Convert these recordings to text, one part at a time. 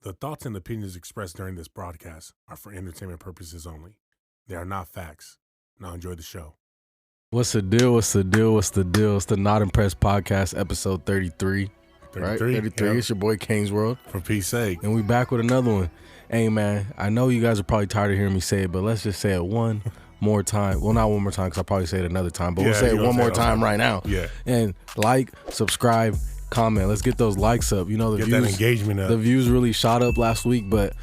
The thoughts and opinions expressed during this broadcast are for entertainment purposes only. They are not facts. Now enjoy the show. What's the deal? What's the deal? What's the deal? It's the Not Impressed Podcast, episode 33. 33. Right? 33. Yep. It's your boy kanesworld. For peace sake. And we back with another one. Hey, man, I know you guys are probably tired of hearing me say it, but let's just say it one more time. Well, not one more time because I'll probably say it another time, but we'll say it one more time right now. Yeah. And like, subscribe, comment. Let's get those likes up. You know, the Get views, that engagement up. The views really shot up last week, but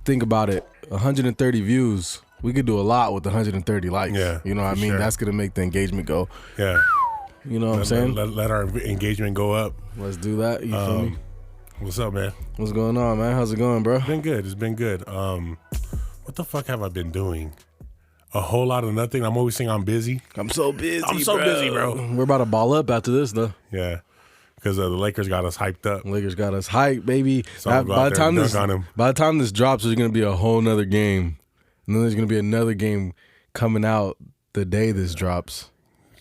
think about it. 130 views. We could do a lot with 130 likes. Yeah, you know what I mean? sure. That's going to make the engagement go. Yeah. You know what I'm saying? Let our engagement go up. Let's do that. You feel me? What's up, man? What's going on, man? How's it going, bro? It's been good. It's been good. What the fuck have I been doing? A whole lot of nothing. I'm always saying I'm busy. I'm so busy, bro. We're about to ball up after this, though. Yeah. Because the Lakers got us hyped up. Lakers got us hyped, baby. So by the time this drops, there's going to be a whole nother game. And then there's going to be another game coming out the day this drops.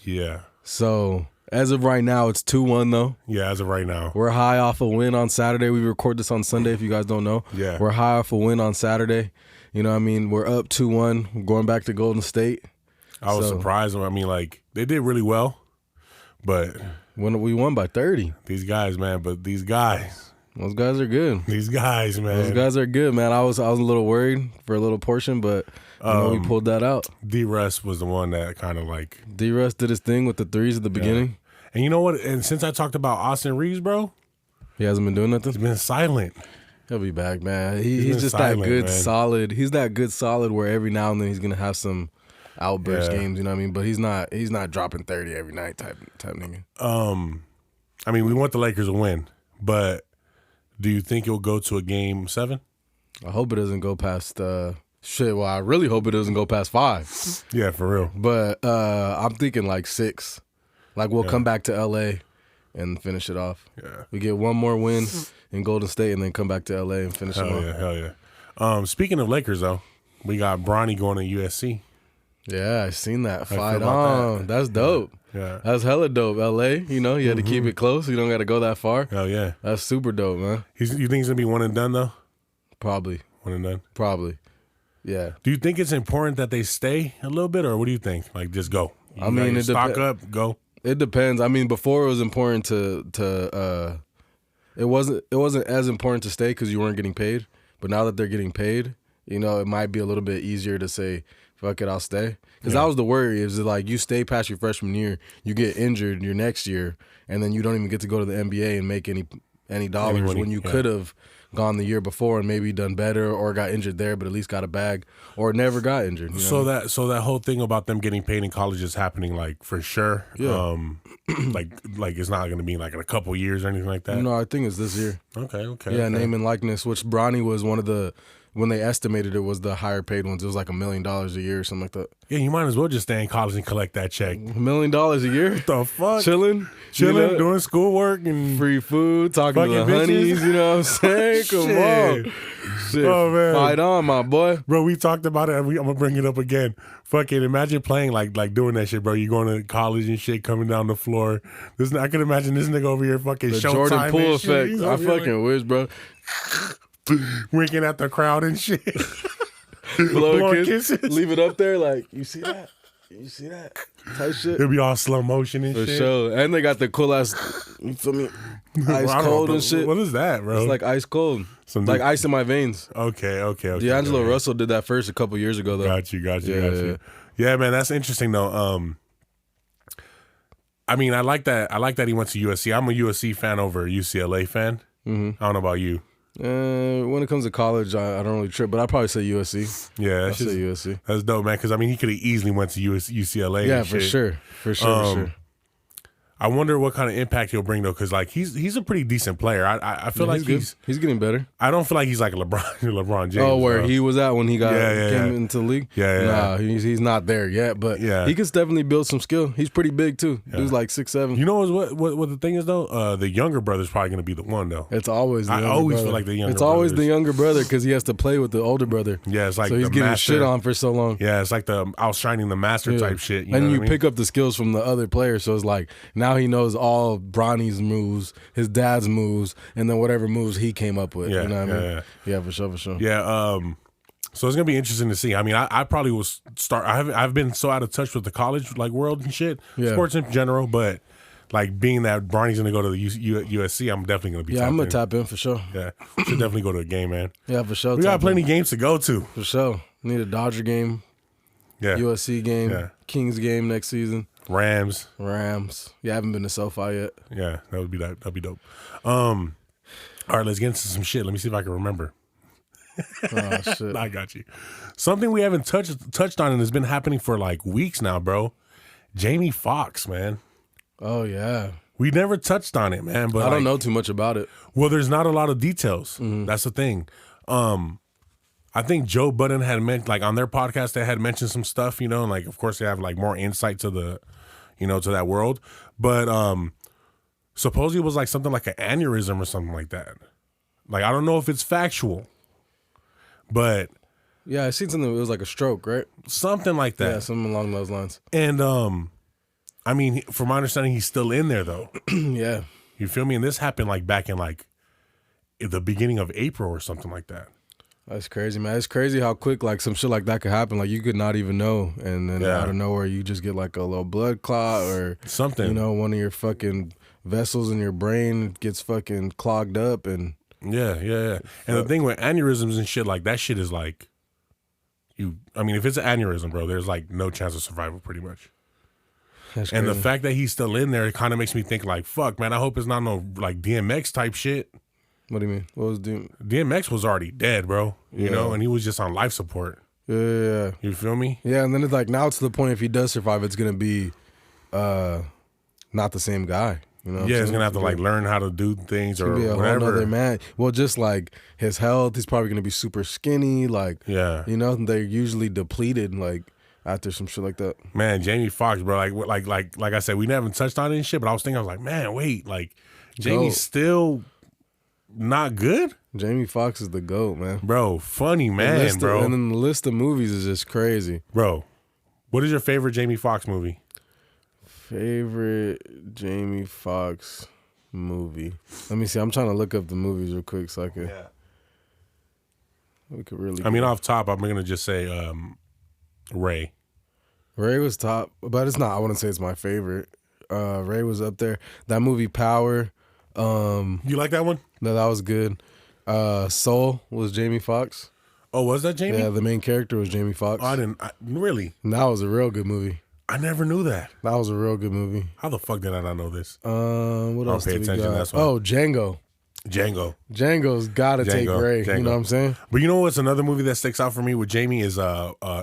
Yeah. So, as of right now, it's 2-1, though. Yeah, as of right now. We're high off a win on Saturday. We record this on Sunday, if you guys don't know. Yeah. We're high off a win on Saturday. You know what I mean? We're up 2-1. We're going back to Golden State. I was surprised. I mean, like, they did really well. But when we won by 30. These guys, man. But these guys. Those guys are good. These guys, man. Those guys are good, man. I was a little worried for a little portion, but we pulled that out. D-Russ was the one that kind of like... D-Russ did his thing with the threes at the beginning. And you know what? And since I talked about Austin Reeves, bro... He hasn't been doing nothing? He's been silent. He'll be back, man. He's just silent, that good, man. Solid. He's that good, solid where every now and then he's going to have some outburst games, you know what I mean? But he's not dropping 30 every night type nigga. I mean, we want the Lakers to win, but... Do you think it'll go to a game 7? I hope it doesn't go past shit. Well, I really hope it doesn't go past 5. Yeah, for real. But I'm thinking like 6. Like we'll come back to LA and finish it off. Yeah. We get one more win in Golden State and then come back to LA and finish it off. Hell yeah. Speaking of Lakers though, we got Bronny going to USC. Yeah, I seen that. How you Fight feel about on. That's dope. Yeah. That's hella dope. LA, you know, you had to keep it close. You don't got to go that far. Hell yeah. That's super dope, man. You think he's going to be one and done, though? Probably. One and done? Probably. Yeah. Do you think it's important that they stay a little bit, or what do you think? Like, just go. I mean, it stock up, go. It depends. I mean, before it was important to it wasn't as important to stay because you weren't getting paid. But now that they're getting paid, you know, it might be a little bit easier to say, fuck it, I'll stay. Because that was the worry. Is like you stay past your freshman year, you get injured your next year, and then you don't even get to go to the NBA and make any dollars when you could have gone the year before and maybe done better or got injured there, but at least got a bag or never got injured. You know So that whole thing about them getting paid in college is happening like for sure. Yeah. Like it's not going to be like in a couple years or anything like that. No, I think it's this year. Okay. Yeah, name and likeness, which Bronny was one of the. When they estimated it was the higher paid ones, it was like $1 million a year or something like that. Yeah, you might as well just stay in college and collect that check. $1 million a year? What the fuck? Chilling, you know? Doing schoolwork and free food, talking to the bitches. honeys, you know what I'm saying? Come on. Shit. Oh, man. Fight on, my boy. Bro, we talked about it. I'm going to bring it up again. Fucking imagine playing like doing that shit, bro. You going to college and shit, coming down the floor. I can imagine this nigga over here fucking The Showtime Jordan Poole effect. I fucking wish, bro. Winking at the crowd and shit. Blowing kisses. Leave it up there like, you see that? You see that? Type shit. It'll be all slow motion and For shit. sure. And they got the cool ass, you feel me? Ice cold and shit. What is that, bro? It's like ice cold. Like ice in my veins. Okay. D'Angelo Russell did that first a couple years ago, though. Got you. Yeah, man, that's interesting, though. I mean, I like that he went to USC. I'm a USC fan over a UCLA fan. Mm-hmm. I don't know about you. When it comes to college, I don't really trip, but I'd probably say USC. Yeah, I'd say USC. That's dope, man. Because I mean, he could have easily went to UCLA. Yeah, and for shit. sure, for sure. I wonder what kind of impact he'll bring though, because like he's a pretty decent player. I feel like he's getting better. I don't feel like he's like LeBron James. Oh, where bro. he was at when he came yeah. into the league. Yeah. Nah, he's not there yet, but he could definitely build some skill. He's pretty big too. Dude's like 6'7". You know what the thing is though? The younger brother's probably gonna be the one though. It's always the I younger always brother. feel like the younger. It's always brothers. the younger brother because he has to play with the older brother. Yeah, it's like so he's the getting master. shit on for so long. Yeah, it's like the outshining the master type shit. And you pick pick up the skills from the other players, so it's like now he knows all Bronny's moves, his dad's moves, and then whatever moves he came up with. Yeah, you know what I mean? yeah. Yeah, for sure. Yeah. So it's gonna be interesting to see. I mean, I probably will start. I've been so out of touch with the college like world and shit, sports in general. But like being that Bronny's gonna go to the USC, I'm definitely gonna be. Yeah, I'm gonna tap in for sure. Yeah, should definitely go to a game, man. Yeah, for sure. We got plenty of games to go to. For sure. Need a Dodger game. Yeah. USC game. Kings game next season. Rams. Yeah, I haven't been to SoFi yet. Yeah, that'd be dope. All right, let's get into some shit. Let me see if I can remember. Oh shit! I got you. Something we haven't touched on and has been happening for like weeks now, bro. Jamie Foxx, man. Oh yeah. We never touched on it, man. But I don't know too much about it. Well, there's not a lot of details. That's the thing. I think Joe Budden had mentioned, like on their podcast, they had mentioned some stuff, you know, and like of course they have like more insight to the, you know, to that world. But supposedly it was like something like an aneurysm or something like that. Like I don't know if it's factual. But yeah, I seen something. It was like a stroke, right? Something like that. Yeah, something along those lines. And I mean, from my understanding, he's still in there though. Yeah, you feel me? And this happened like back in like the beginning of April or something like that. That's crazy, man. It's crazy how quick like some shit like that could happen. Like you could not even know, and then out of nowhere you just get like a little blood clot or something. You know, one of your fucking vessels in your brain gets fucking clogged up and. Yeah. And the thing with aneurysms and shit, like that shit is like, I mean, if it's an aneurysm, bro, there's like no chance of survival pretty much. That's and crazy. The fact that he's still in there, it kind of makes me think like, fuck, man, I hope it's not no like DMX type shit. What do you mean? What was DMX was already dead, bro. You know, and he was just on life support. Yeah. You feel me? Yeah, and then it's like now it's to the point if he does survive, it's gonna be not the same guy. You know he's gonna have to like learn how to do things or be a whatever. Whole nother man. Well, just like his health, he's probably gonna be super skinny. Like, you know, they're usually depleted. Like after some shit like that. Man, Jamie Foxx, bro. Like I said, we never touched on it and shit. But I was was like, man, wait, like Jamie's still not good. Jamie Foxx is the GOAT, man. Bro, funny man, bro. And then the list of movies is just crazy, bro. What is your favorite Jamie Foxx movie? Favorite Jamie Foxx movie. Let me see. I'm trying to look up the movies real quick so I can. Yeah. We could really. I mean, off top, I'm gonna just say Ray. Ray was top, but it's not. I wouldn't say it's my favorite. Ray was up there. That movie Power. You like that one? No, that was good. Soul was Jamie Foxx. Oh, was that Jamie? Yeah, the main character was Jamie Foxx. Oh, I didn't really. And that was a real good movie. I never knew that. That was a real good movie. How the fuck did I not know this? What else did we got? That's why. Oh, Django. Django's gotta take Ray. You know what I'm saying? But you know what's another movie that sticks out for me with Jamie is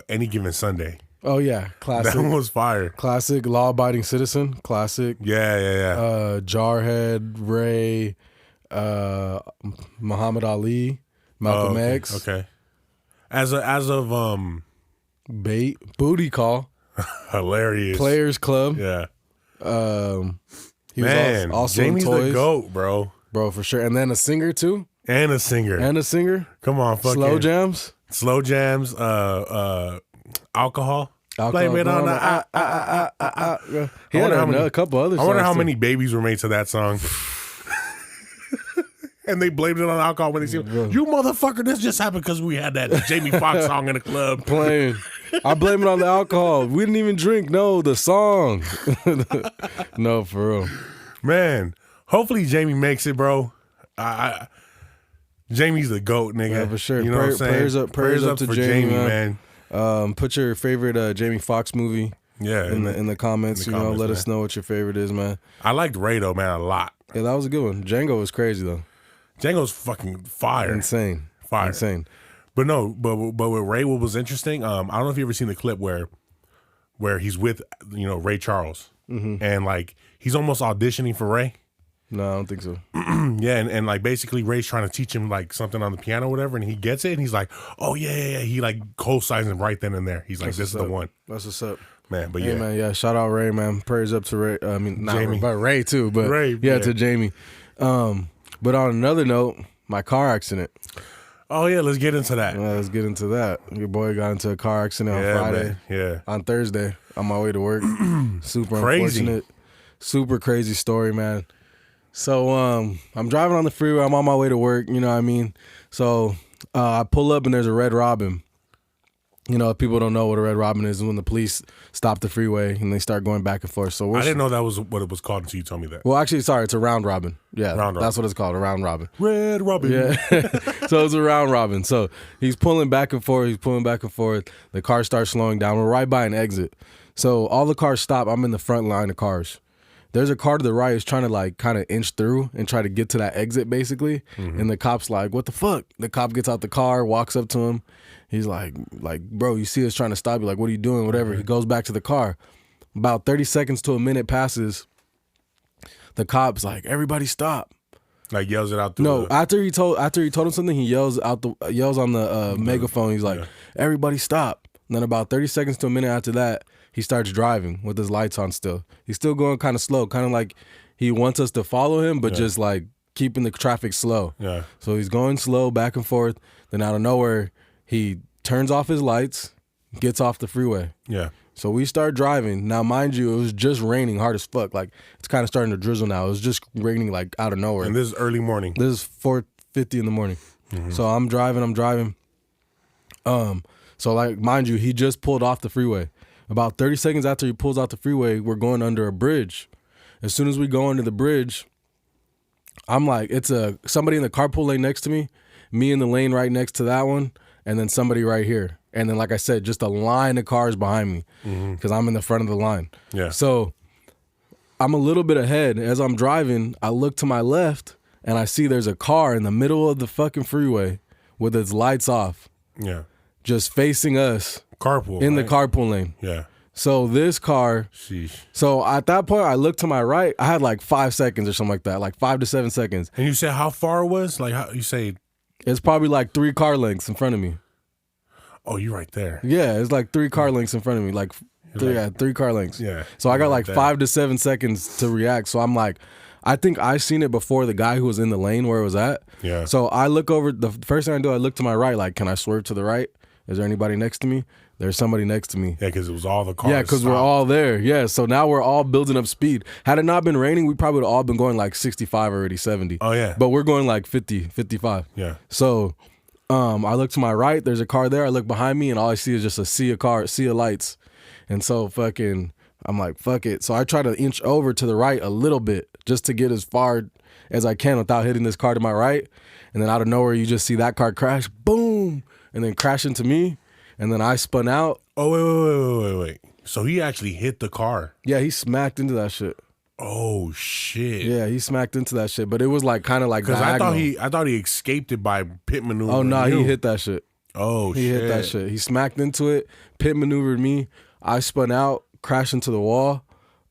Any Given Sunday. Oh yeah, classic. That one was fire. Classic, law-abiding citizen. Classic. Yeah. Jarhead, Ray, Muhammad Ali, Malcolm X. Okay. As of Bait, Booty Call. Hilarious. Players Club. Yeah. He was also Jamie's in Toys. the GOAT, bro. Bro, for sure. And then a singer too. And a singer. Come on, fucking Slow Jams. Alcohol. Blame it on He had a couple other songs. I wonder how many babies were made to that song. And they blamed it on alcohol when they said, "You motherfucker, this just happened because we had that Jamie Foxx song in the club playing." I blame it on the alcohol. We didn't even drink. No, the song. No, for real. Man, hopefully Jamie makes it, bro. Jamie's the GOAT, nigga. Yeah, for sure. You know what I'm saying? Prayers up to Jamie, man. Put your favorite Jamie Foxx movie. Yeah, in the comments. Let us know what your favorite is, man. I liked Ray though, man, a lot. Yeah, that was a good one. Django was crazy though. Django's fucking fire. Insane. But with Ray, what was interesting, I don't know if you ever seen the clip where he's with, Ray Charles. Mm-hmm. And like he's almost auditioning for Ray. No, I don't think so. Yeah, and like basically Ray's trying to teach him like something on the piano or whatever, and he gets it and he's like, oh yeah. He like co-signs him right then and there. He's like, this is the one. That's what's up. Man, but hey, man, yeah, shout out Ray, man. Prayers up to Ray. I mean, not Jamie. Ray, but Ray too, but Ray, to Jamie. But on another note, my car accident. Oh yeah, let's get into that. Let's get into that. Your boy got into a car accident on Friday. Man. Yeah. On Thursday, on my way to work. Super crazy. Unfortunate. super crazy story, man. So I'm driving on the freeway. I'm on my way to work. You know what I mean? So I pull up and there's a Red Robin. You know, if people don't know what a Red Robin is when the police stop the freeway and they start going back and forth. So I didn't know that was what it was called until you told me that. Well, actually, sorry, it's a round robin. Yeah, that's what it's called, a round robin. Red Robin. Yeah. So it's a round robin. So he's pulling back and forth. The car starts slowing down. We're right by an exit. So all the cars stop. I'm in the front line of cars. There's a car to the right who's trying to like kind of inch through and try to get to that exit basically. Mm-hmm. And the cop's like, what the fuck? The cop gets out the car, walks up to him. He's like, bro, you see us trying to stop you. Like, what are you doing? Whatever. Mm-hmm. He goes back to the car. About 30 seconds to a minute passes. The cop's like, everybody stop. Like yells it out. After he told him something, he yells on the megaphone. He's like, everybody stop. And then about 30 seconds to a minute after that, he starts driving with his lights on still. He's still going kind of slow, kind of like he wants us to follow him, but just like keeping the traffic slow. Yeah. So he's going slow back and forth. Then out of nowhere, he turns off his lights, gets off the freeway. Yeah. So we start driving. Now, mind you, it was just raining hard as fuck. Like, it's kind of starting to drizzle now. It was just raining, like, out of nowhere. And this is early morning. This is 4:50 in the morning. Mm-hmm. So I'm driving. So, like, mind you, he just pulled off the freeway. About 30 seconds after he pulls out the freeway, we're going under a bridge. As soon as we go under the bridge, I'm like, it's somebody in the carpool lane next to me in the lane right next to that one, and then somebody right here. And then, like I said, just a line of cars behind me because I'm in the front of the line. Yeah. So I'm a little bit ahead. As I'm driving, I look to my left, and I see there's a car in the middle of the fucking freeway with its lights off. Yeah. Just facing us. Carpool. In the carpool lane. Yeah. So this car. Sheesh. So at that point, I looked to my right. I had like 5 seconds or something like that, like 5 to 7 seconds. And you said how far it was? Like how you say? It's probably like 3 car lengths in front of me. Oh, you're right there. Yeah, it's like 3 car lengths in front of me, like 3 car lengths. Yeah. So I got like 5 to 7 seconds to react. So I'm like, I think I seen it before the guy who was in the lane where it was at. Yeah. So I look over. The first thing I do, I look to my right. Like, can I swerve to the right? Is there anybody next to me? There's somebody next to me. Yeah, because it was all the cars. Yeah, because we're all there. Yeah, so now we're all building up speed. Had it not been raining, we probably would have all been going like 65 already, 70. Oh, yeah. But we're going like 50, 55. Yeah. So I look to my right. There's a car there. I look behind me, and all I see is just a sea of lights. And so I'm like, fuck it. So I try to inch over to the right a little bit just to get as far as I can without hitting this car to my right. And then out of nowhere, you just see that car crash, boom, and then crash into me. And then I spun out. Oh, wait. So he actually hit the car. Yeah, he smacked into that shit. Oh, shit. Yeah, he smacked into that shit. But it was like kind of like diagonal. Because I thought he escaped it by pit maneuver. Oh, no, he hit that shit. Oh, he hit that shit. He smacked into it, pit maneuvered me. I spun out, crashed into the wall.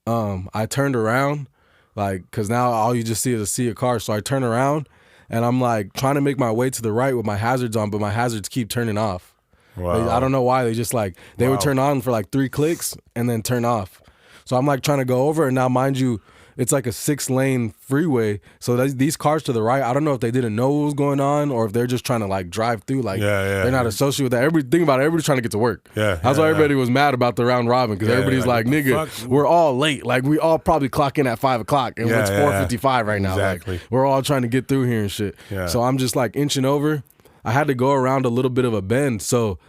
I turned around, like, because now all you just see is a sea of cars. So I turn around, and I'm like trying to make my way to the right with my hazards on, but my hazards keep turning off. Wow. I don't know why. They just like, they would turn on for like 3 clicks and then turn off. So I'm like trying to go over, and now mind you, it's like a 6-lane freeway. So these cars to the right, I don't know if they didn't know what was going on or if they're just trying to like drive through. Like they're not associated with that. Everybody's trying to get to work. Yeah, that's why everybody was mad about the round robin because everybody's like, nigga, we're all late. Like we all probably clock in at 5 o'clock and it's 4:55 right now. Exactly. Like, we're all trying to get through here and shit. Yeah. So I'm just like inching over. I had to go around a little bit of a bend. So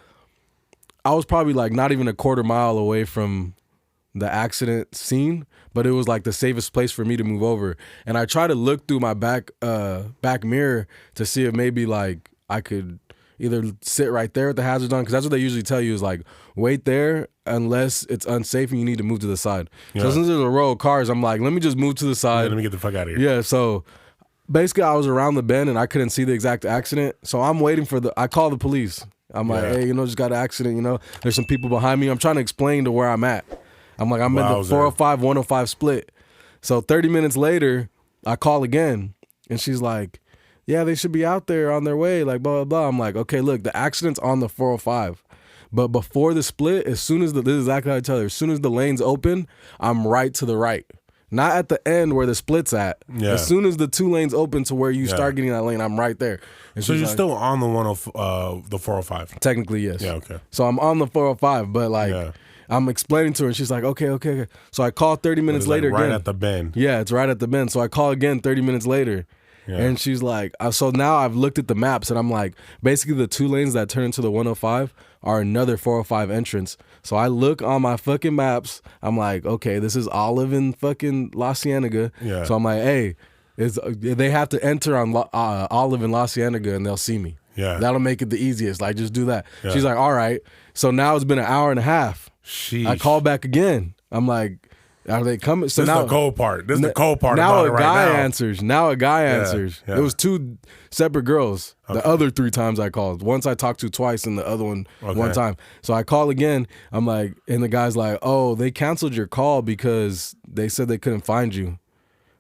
I was probably like not even a quarter mile away from the accident scene, but it was like the safest place for me to move over. And I tried to look through my back mirror to see if maybe like I could either sit right there with the hazards on, because that's what they usually tell you is like wait there unless it's unsafe and you need to move to the side. Yeah. So since there's a row of cars, I'm like, let me just move to the side. Let me get the fuck out of here. Yeah, so basically I was around the bend and I couldn't see the exact accident. So I'm waiting for I call the police. I'm like, hey, just got an accident, there's some people behind me. I'm trying to explain to where I'm at. I'm like, I'm in the 405, 105 split. So 30 minutes later, I call again, and she's like, yeah, they should be out there on their way, like, blah, blah, blah. I'm like, okay, look, the accident's on the 405. But before the split, this is exactly how I tell her, as soon as the lanes open, I'm right to the right. Not at the end where the split's at. Yeah. As soon as the 2 lanes open to where you start getting that lane, I'm right there. And so you're like, still on the 405? Technically, yes. Yeah, okay. So I'm on the 405, but like, I'm explaining to her, and she's like, okay. So I call 30 minutes later right again. at the bend. Yeah, it's right at the bend. So I call again 30 minutes later. Yeah. And she's like, so now I've looked at the maps, and I'm like, basically the 2 lanes that turn into the 105 are another 405 entrance. So I look on my fucking maps. I'm like, okay, this is Olive in fucking La Cienega. Yeah. So I'm like, hey, they have to enter on Olive in La Cienega, and they'll see me. Yeah. That'll make it the easiest. Like, just do that. Yeah. She's like, all right. So now it's been an hour and a half. Sheesh. I call back again. I'm like, are they coming? So this now is the cold part. This is the cold part now about it right now. Now a guy answers. Yeah. It was 2 separate girls. Okay. The other 3 times I called. Once I talked to twice, and the other one one time. So I call again. I'm like, and the guy's like, oh, they canceled your call because they said they couldn't find you.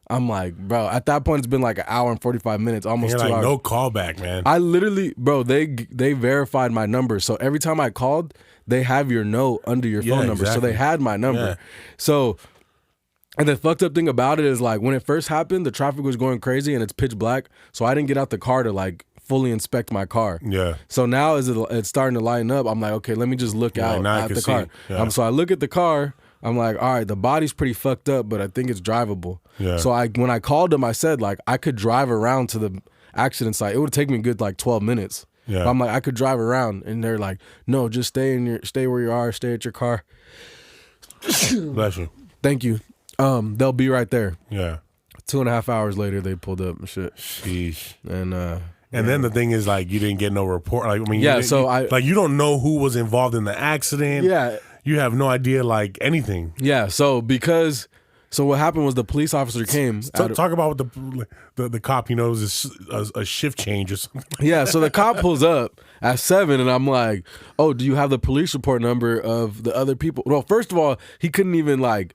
I'm like, bro, at that point, it's been like an hour and 45 minutes, almost 2 hours. No callback, man. I literally, bro, they verified my number. So every time I called, they have your note under your phone number. Exactly. So they had my number. Yeah. So, and the fucked up thing about it is, like, when it first happened, the traffic was going crazy and it's pitch black. So I didn't get out the car to, like, fully inspect my car. Yeah. So now as it's starting to lighten up, I'm like, okay, let me just look out at the car. Yeah. So I look at the car. I'm like, all right, the body's pretty fucked up, but I think it's drivable. Yeah. So when I called them, I said, like, I could drive around to the accident site. It would take me a good, like, 12 minutes. Yeah. But I'm like, I could drive around. And they're like, no, just stay where you are, stay at your car. Bless you. Thank you. They'll be right there. Yeah. 2.5 hours later, they pulled up and shit. Sheesh. And then the thing is, like, you didn't get no report. Like, I mean, you don't know who was involved in the accident. Yeah. You have no idea, like, anything. Yeah. So what happened was the police officer came. Talk about the cop. You know, it was a shift change or something. Yeah. So the cop pulls up at 7, and I'm like, oh, do you have the police report number of the other people? Well, first of all, he couldn't even, like.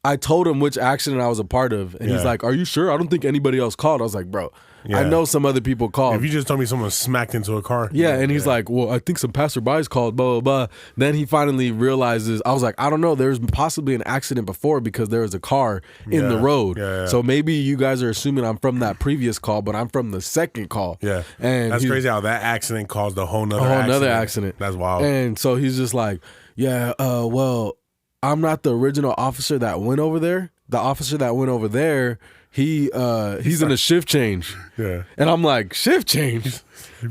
I told him which accident I was a part of, and he's like, are you sure? I don't think anybody else called. I was like, bro, I know some other people called. If you just told me someone smacked into a car. Yeah, and he's like, well, I think some passerbys called, blah, blah, blah. Then he finally realizes, I was like, I don't know, there's possibly an accident before because there was a car in the road. Yeah. So maybe you guys are assuming I'm from that previous call, but I'm from the second call. Yeah. And that's crazy how that accident caused a whole nother accident. That's wild. And so he's just like, yeah, well, I'm not the original officer that went over there. The officer that went over there, he's in a shift change. Yeah. And I'm like, shift change?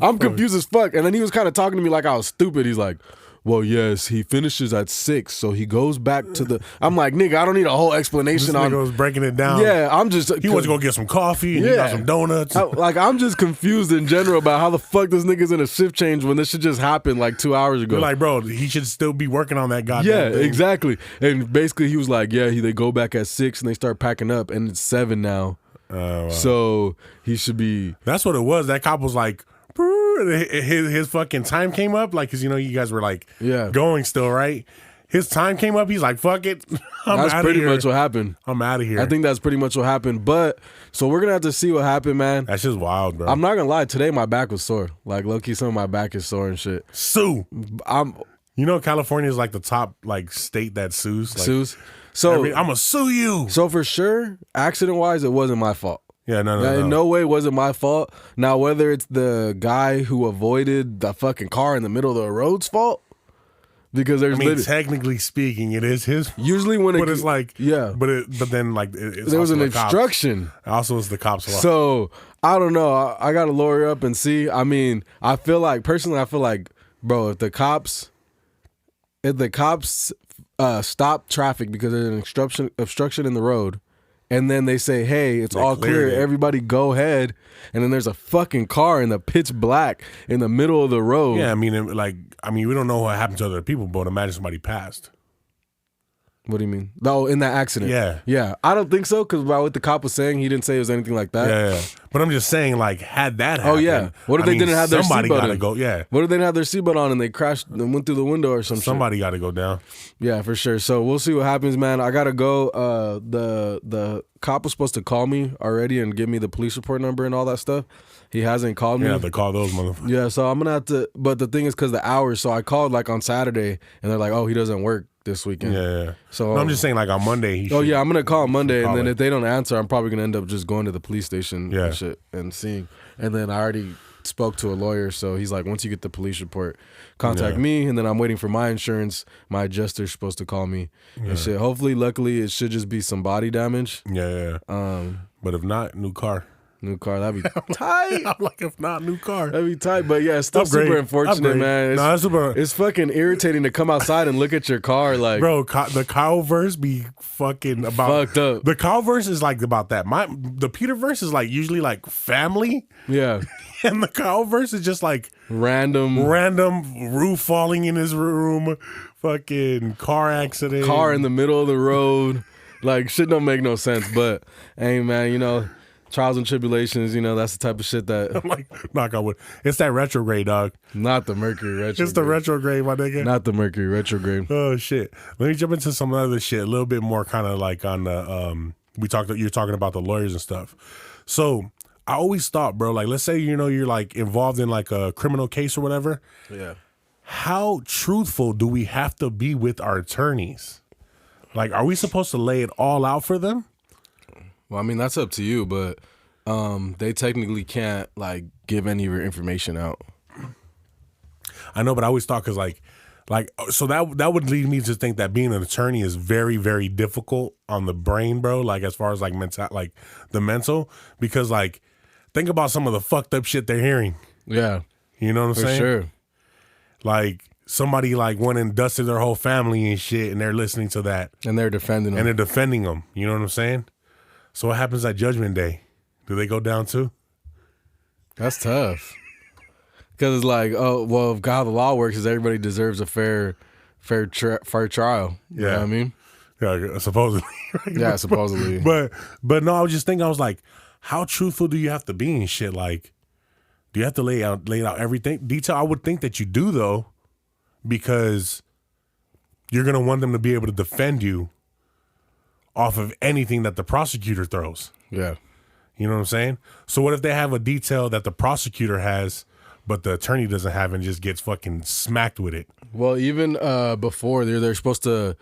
I'm confused as fuck. And then he was kind of talking to me like I was stupid. He's like, well, yes, he finishes at 6, so he goes back to the. I'm like, nigga, I don't need a whole explanation this nigga was breaking it down. Yeah, I'm just. He wants to go get some coffee and he got some donuts. I'm just confused in general about how the fuck this nigga's in a shift change when this should just happen like 2 hours ago. You're like, bro, he should still be working on that goddamn thing. Exactly. And basically, he was like, yeah, they go back at 6 and they start packing up, and it's 7 now. Wow. So he should be. That's what it was. That cop was like. His fucking time came up, like, because, you know, you guys were like going still, right? His time came up. He's like, fuck it. That's pretty much what happened. I'm out of here. I think that's pretty much what happened. But so we're gonna have to see what happened, man. That's just wild, bro. I'm not gonna lie. Today my back was sore. Like, low-key, some of my back is sore and shit. Sue. You know, California is like the top like state that sues. Like, sues. So I'm gonna sue you. So for sure, accident wise, it wasn't my fault. Yeah, no. In no way was it my fault. Now, whether it's the guy who avoided the fucking car in the middle of the road's fault, because there's technically speaking, it is his. Usually when it's like but then like there was an obstruction. Also, it's the cops' fault. So I don't know. I got to lawyer up and see. I mean, I feel like, bro, if the cops stop traffic because there's an obstruction in the road. And then they say, hey, it's all clear. Everybody go ahead. And then there's a fucking car in the pitch black in the middle of the road. Yeah, I mean, we don't know what happened to other people, but imagine somebody passed. What do you mean? Oh, in that accident. Yeah. Yeah. I don't think so, because by what the cop was saying, he didn't say it was anything like that. Yeah. But I'm just saying, like, had that happened. Oh, yeah. What if they didn't have their seatbelt on? Go, yeah. What if they didn't have their seatbelt on and they crashed and went through the window or some shit? Somebody got to go down. Yeah, for sure. So we'll see what happens, man. I got to go. The cop was supposed to call me already and give me the police report number and all that stuff. He hasn't called me. Yeah, they call those motherfuckers. Yeah, so I'm going to have to. But the thing is, because the hours, so I called like on Saturday and they're like, oh, he doesn't work this weekend. Yeah. So no, I'm just saying, like, on Monday. Yeah, I'm gonna call on Monday, and then if they don't answer, I'm probably gonna end up just going to the police station and shit and seeing. And then I already spoke to a lawyer, so he's like, once you get the police report, contact me, and then I'm waiting for my insurance. My adjuster's supposed to call me and shit. Hopefully, luckily, it should just be some body damage. Yeah. But if not, new car. New car, that'd be tight. I'm like, if not, new car. That'd be tight. But yeah, it's still super unfortunate, man. It's fucking irritating to come outside and look at your car, like, bro. The Kyle verse be fucking about fucked up. The Kyle verse is like about that. The Peter verse is like usually like family. Yeah. And the Kyle verse is just like random roof falling in his room, fucking car accident, car in the middle of the road, like shit don't make no sense. But hey, man, you know, trials and tribulations, you know, that's the type of shit that I'm like, knock on wood. It's that retrograde, dog. Not the Mercury retrograde. It's the retrograde, my nigga. Not the Mercury retrograde. Oh shit. Let me jump into some other shit, a little bit more kind of like on the you're talking about the lawyers and stuff. So I always thought, bro, like, let's say, you know, you're like involved in like a criminal case or whatever. Yeah. How truthful do we have to be with our attorneys? Like, are we supposed to lay it all out for them? Well, I mean, that's up to you, but they technically can't like give any of your information out. I know, but I always thought because like so that would lead me to think that being an attorney is very, very difficult on the brain, bro. Like as far as like the mental, because like think about some of the fucked up shit they're hearing. Yeah, you know what I'm saying? For sure. Like somebody like went and dusted their whole family and shit, and they're listening to that, and they're defending them. You know what I'm saying? So what happens at Judgment Day? Do they go down too? That's tough. Because it's like, oh, well, how the law works is everybody deserves a fair trial. You know what I mean? Yeah, supposedly. Yeah, supposedly. But no, I was just thinking, I was like, how truthful do you have to be and shit? Like, do you have to lay out everything? Detail? I would think that you do, though, because you're going to want them to be able to defend you off of anything that the prosecutor throws. Yeah. You know what I'm saying? So what if they have a detail that the prosecutor has, but the attorney doesn't have and just gets fucking smacked with it? Well, even before they're supposed to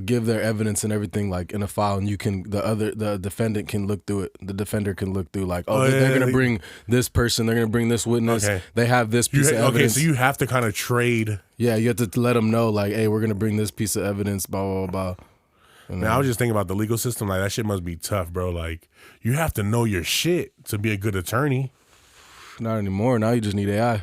give their evidence and everything like in a file, and the defendant can look through it. The defender can look through like, they're gonna bring this person, they're gonna bring this witness. Okay. They have this piece of evidence. Okay, so you have to kind of trade. Yeah, you have to let them know like, hey, we're gonna bring this piece of evidence. Blah blah blah. Now, I was just thinking about the legal system. Like, that shit must be tough, bro. Like, you have to know your shit to be a good attorney. Not anymore. Now you just need AI. I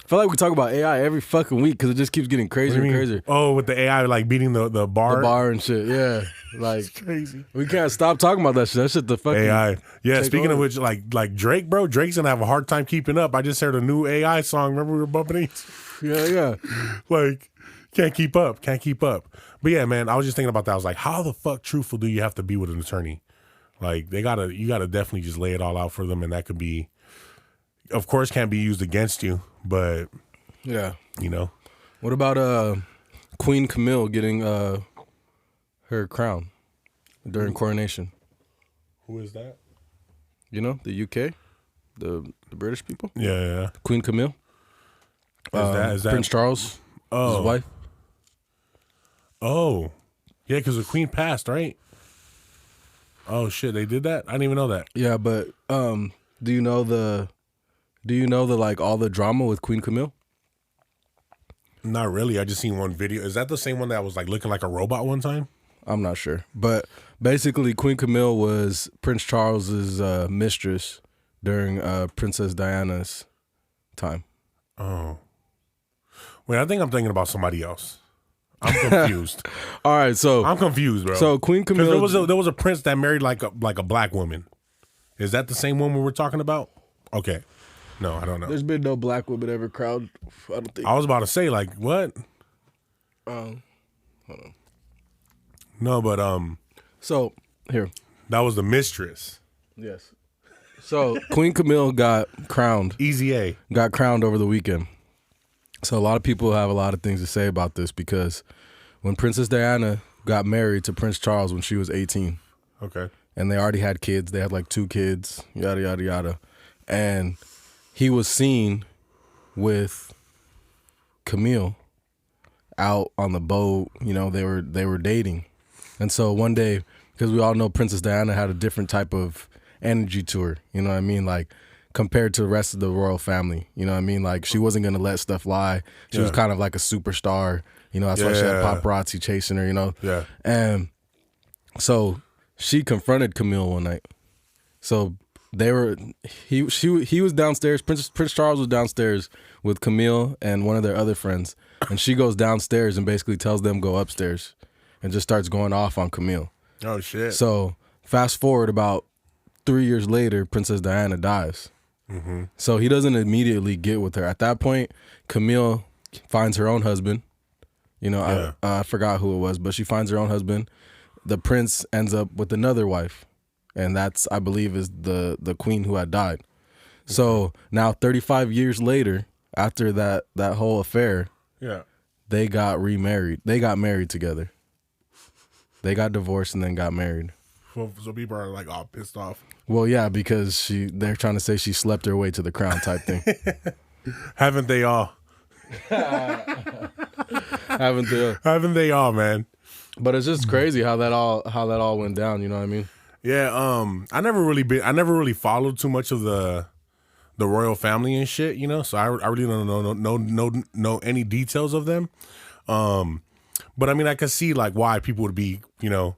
feel like we talk about AI every fucking week because it just keeps getting crazier and crazier. Oh, with the AI, like, beating the bar? The bar and shit, yeah. Like, it's crazy. We can't stop talking about that shit. That shit the fucking AI. Yeah, speaking of which, like Drake, bro, Drake's going to have a hard time keeping up. I just heard a new AI song. Remember we were bumping it? Yeah. Like, can't keep up. But yeah, man, I was just thinking about that. I was like, how the fuck truthful do you have to be with an attorney? Like, you gotta definitely just lay it all out for them, and that could be, of course, can't be used against you, but yeah, you know. What about Queen Camille getting her crown during coronation? Who is that? You know, the UK, the British people. Yeah. Queen Camille. Is that Prince Charles? His wife. Oh, yeah, because the queen passed, right? Oh shit, they did that? I didn't even know that. Yeah, but do you know the like all the drama with Queen Camille? Not really. I just seen one video. Is that the same one that was like looking like a robot one time? I'm not sure, but basically, Queen Camille was Prince Charles's mistress during Princess Diana's time. Oh, wait, I think I'm thinking about somebody else. I'm confused. All right, so I'm confused, bro. So Queen Camille, there was a prince that married like a black woman. Is that the same one we were talking about? Okay, no, I don't know. There's been no black woman ever crowned. I don't think. I was about to say like what? Hold on. No, but So here, that was the mistress. Yes. So Queen Camille got crowned. Easy A. Got crowned over the weekend. So a lot of people have a lot of things to say about this because when Princess Diana got married to Prince Charles when she was 18. Okay. And they already had kids. They had like 2 kids, yada, yada, yada. And he was seen with Camille out on the boat. You know, they were dating. And so one day, because we all know Princess Diana had a different type of energy to her. You know what I mean? Like compared to the rest of the royal family. You know what I mean? Like, she wasn't gonna let stuff lie. She was kind of like a superstar. You know, that's why she had paparazzi chasing her. You know. Yeah. And so she confronted Camille one night. So he was downstairs. Prince Charles was downstairs with Camille and one of their other friends, and she goes downstairs and basically tells them go upstairs, and just starts going off on Camille. Oh shit. So fast forward about 3 years later, Princess Diana dies. Mm-hmm. So he doesn't immediately get with her. At that point, Camille finds her own husband. You know, I forgot who it was, but she finds her own husband. The prince ends up with another wife, and that's, I believe, is the queen who had died. So now 35 years later, after that whole affair, they got remarried. They got married together. They got divorced and then got married. So people are like all pissed off. Well, yeah, because they're trying to say she slept her way to the crown type thing. Haven't they all? Haven't they all, man? But it's just crazy how that all went down. You know what I mean? Yeah. I never really followed too much of the royal family and shit. You know, so I really don't know any details of them. But I mean, I could see like why people would be, you know,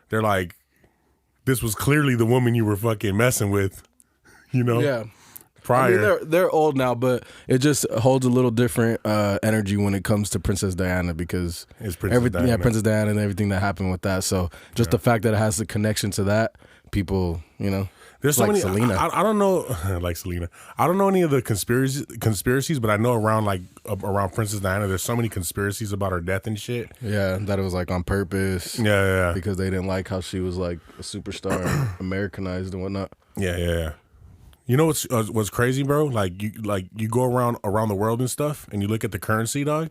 they're like, this was clearly the woman you were fucking messing with, you know? Yeah. Prior. I mean, they're old now, but it just holds a little different energy when it comes to Princess Diana, because it's Princess Diana. Yeah, Princess Diana and everything that happened with that. So just the fact that it has a connection to that, people, you know. There's so like many. Selena. I don't know, like Selena. I don't know any of the conspiracies, but I know around Princess Diana, there's so many conspiracies about her death and shit. Yeah, that it was like on purpose. Yeah. Because they didn't like how she was like a superstar, Americanized and whatnot. Yeah. You know what's crazy, bro? Like you go around the world and stuff, and you look at the currency, dog,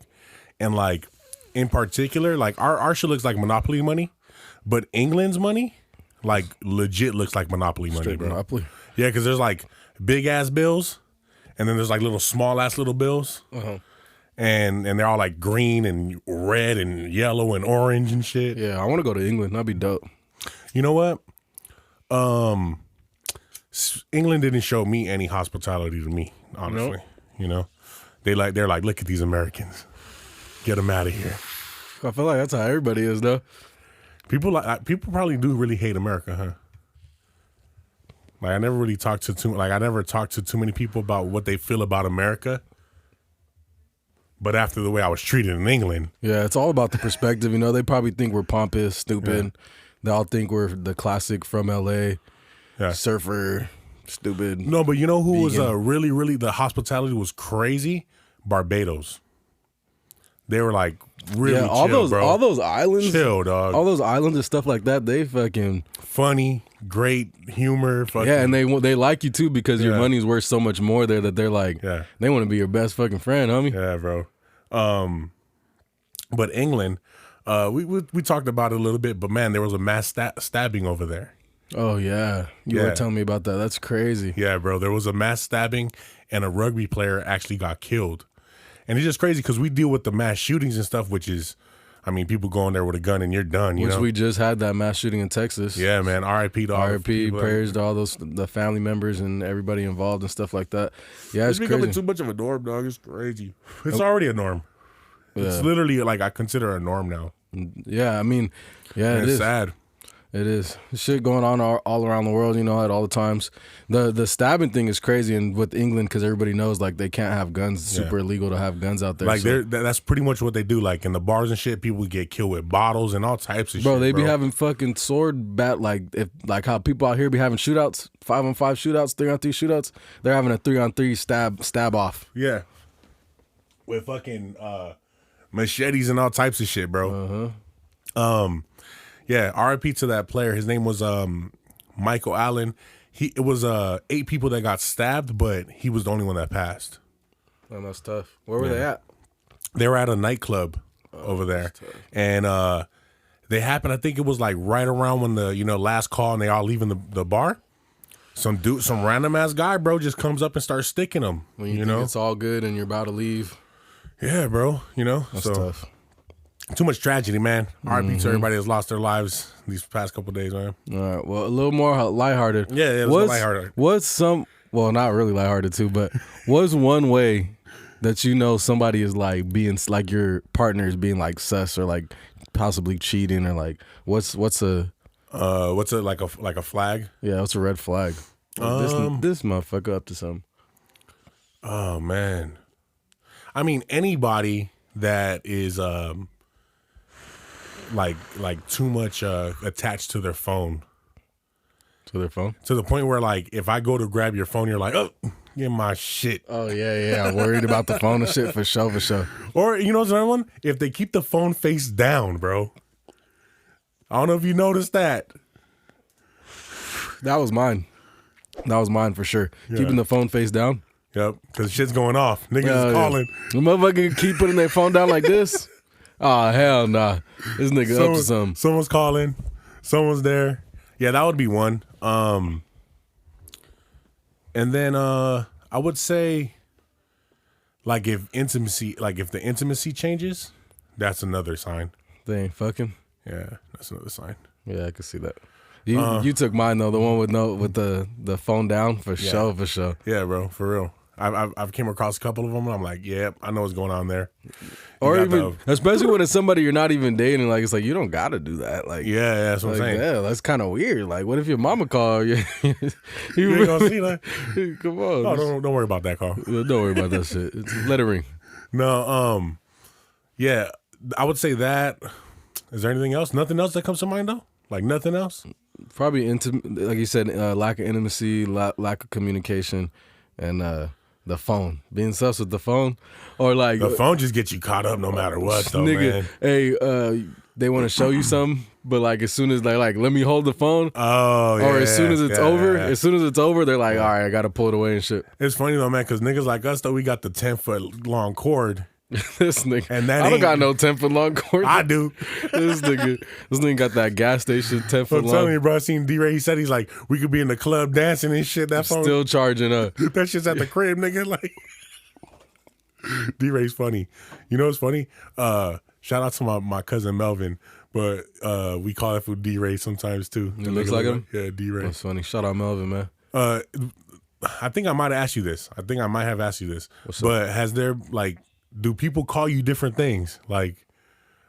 and like in particular, like our shit looks like Monopoly money, but England's money, like legit looks like Monopoly money, Straight bro. Monopoly. Yeah, because there's like big ass bills, and then there's like little small ass little bills, and they're all like green and red and yellow and orange and shit. Yeah, I want to go to England. That'd be dope. You know what? England didn't show me any hospitality to me, honestly. Nope. You know, they're like, look at these Americans, get them out of here. I feel like that's how everybody is, though. People probably do really hate America, huh? Like I never talked to too many people about what they feel about America. But after the way I was treated in England, yeah, it's all about the perspective. You know, they probably think we're pompous, stupid. Yeah. They all think we're the classic from LA. Yeah. Surfer, stupid. No, but you know who vegan. Was really the hospitality was crazy? Barbados. They were like really chill, bro. All those islands, chill, dog. All those islands and stuff like that. They fucking funny, great humor. Fucking, yeah, and they like you too because your money's worth so much more there that they're like, they want to be your best fucking friend, homie. Yeah, bro. But England, we talked about it a little bit, but man, there was a mass stabbing over there. Oh, yeah. You were telling me about that. That's crazy. Yeah, bro. There was a mass stabbing and a rugby player actually got killed. And it's just crazy because we deal with the mass shootings and stuff, which is, I mean, people going there with a gun and you're done, you know? We just had that mass shooting in Texas. Yeah, man. R.I.P. to all R.I.P. prayers to all the family members and everybody involved and stuff like that. Yeah, it's becoming crazy. Too much of a norm, dog. It's crazy. It's already a norm. Yeah. It's literally like I consider a norm now. Yeah, I mean, yeah, and it is. It's sad. It is. Shit going on all around the world, you know, at all the times. The stabbing thing is crazy, and with England, because everybody knows, like, they can't have guns. It's super illegal to have guns out there. Like, that's pretty much what they do. Like, in the bars and shit, people get killed with bottles and all types of shit, bro. They be having fucking sword like how people out here be having shootouts, 5-on-5 shootouts, 3-on-3 shootouts. They're having a 3-on-3 stab off. Yeah. With fucking machetes and all types of shit, bro. Yeah, RIP to that player. His name was Michael Allen. It was 8 people that got stabbed, but he was the only one that passed. Man, that's tough. Where were they at? They were at a nightclub over there, and they happened. I think it was like right around when the last call, and they all leaving the bar. Some random ass guy, bro, just comes up and starts sticking them. When you think it's all good and you're about to leave. Yeah, bro. That's tough. Too much tragedy, man. RIP to everybody that's lost their lives these past couple of days, man. All right. Well, a little more lighthearted. Yeah, it was lighthearted. What's some well, not really lighthearted too, but what's one way that you know somebody is like being like your partner is being like sus or like possibly cheating or like what's a like a flag? Yeah, what's a red flag? Like this motherfucker up to something. Oh man, I mean anybody that is like too much attached to their phone. To their phone? To the point where like if I go to grab your phone, you're like, oh, get my shit. Oh yeah, I'm worried about the phone and shit for sure. Or you know what's another one? If they keep the phone face down, bro. I don't know if you noticed that. That was mine for sure. Yeah. Keeping the phone face down. Yep, because shit's going off. Niggas is calling. The motherfucker keep putting their phone down like this. Oh, hell nah. This nigga up to something. Someone's calling. Someone's there. Yeah, that would be one. And then I would say like if the intimacy changes, that's another sign. They ain't fucking. Yeah, that's another sign. Yeah, I can see that. You took mine though, the one with the phone down for sure. Yeah, bro, for real. I've came across a couple of them and I'm like, yeah, I know what's going on there. Or even, especially when it's somebody you're not even dating, like it's like you don't gotta do that. Like yeah, that's what I'm saying. Yeah, that's kind of weird. Like, what if your mama call you? You ain't gonna see that. Come on. Oh, don't worry about that call. Don't worry about that shit. Let it ring. No, yeah, I would say that. Is there anything else? Nothing else that comes to mind though? Like nothing else? Probably like you said, lack of intimacy, lack of communication, and the phone. Being sus with the phone, or like the phone just gets you caught up no matter what, though, nigga, man. Hey, they want to show you something, but like as soon as they like, let me hold the phone. Oh, yeah. Or as soon as it's over, they're like, all right, I gotta pull it away and shit. It's funny though, man, because niggas like us though, we got the 10-foot long cord. This nigga, and I don't got no 10-foot long cord. I do. This nigga got that gas station 10-foot long. I'm telling you, bro. I seen D-Ray. He said he's like, we could be in the club dancing and shit. That phone still charging up. That shit's at the crib, nigga. Like, D-Ray's funny. You know what's funny? Shout out to my cousin Melvin, but we call that food D-Ray sometimes too. It looks like him. Yeah, D-Ray. That's funny. Shout out Melvin, man. I think I might have asked you this. But has there like? Do people call you different things? Like,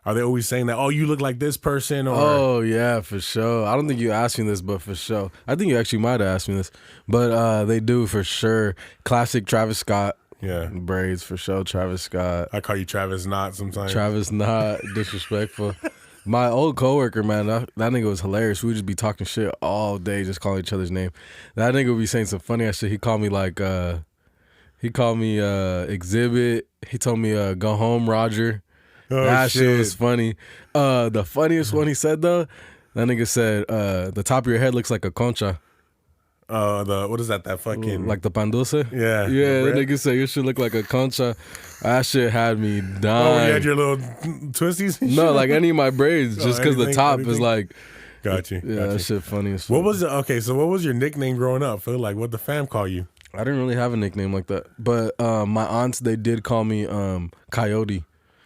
are they always saying that, oh, you look like this person? Or oh, yeah, for sure. I don't think you asked me this, but for sure. I think you actually might have asked me this. But they do, for sure. Classic Travis Scott. Yeah. Braids, for sure. Travis Scott. I call you Travis Knott sometimes. Travis Knott. Disrespectful. My old coworker, man, that nigga was hilarious. We would just be talking shit all day, just calling each other's name. That nigga would be saying some funny ass shit. He called me like... He called me Exhibit. He told me go home, Roger. Oh, that shit was funny. The funniest one he said though, that nigga said the top of your head looks like a concha. What is that? That fucking like the pan dulce? Yeah. That nigga said your shit look like a concha. That shit had me dying. Oh, you had your little twisties? And no, shit? like any of my braids, just because the top is like. Got you. Yeah, that shit funny as fuck. What was it? Okay, so what was your nickname growing up? Phil? Like, what the fam call you? I didn't really have a nickname like that, but my aunts, they did call me Coyote.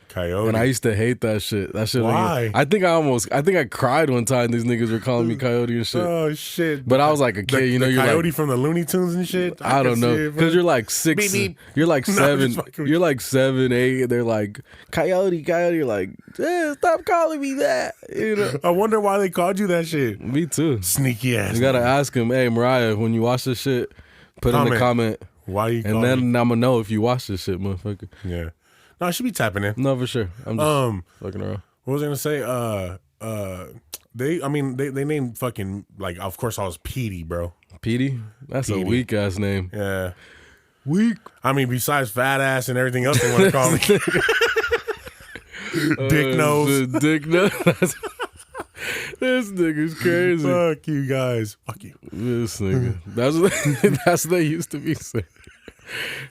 Coyote. And I used to hate that shit. That shit. Why? I think I cried one time. These niggas were calling me Coyote and shit. Oh shit! But I was like a kid, you know. You're Coyote like, from the Looney Tunes and shit. I don't know, because you're like 6. Beep, beep. You're like 7. No, you're like 7, 8. They're like Coyote. You're like, stop calling me that. You know. I wonder why they called you that shit. Me too. Sneaky ass. You gotta ask him. Hey, Mariah, when you watch this shit, put in the comment. Why you? And then I'm gonna know if you watch this shit, motherfucker. Yeah. No, I should be tapping in. No, for sure. I'm just fucking around. What was I gonna say? They named fucking, like, of course I was Petey, bro. Petey? That's a weak ass name. Yeah. Weak. I mean, besides fat ass and everything else they want to call me. Dick nose. Dick nose. This nigga's crazy. Fuck you guys. Fuck you. This nigga. That's what they used to be saying.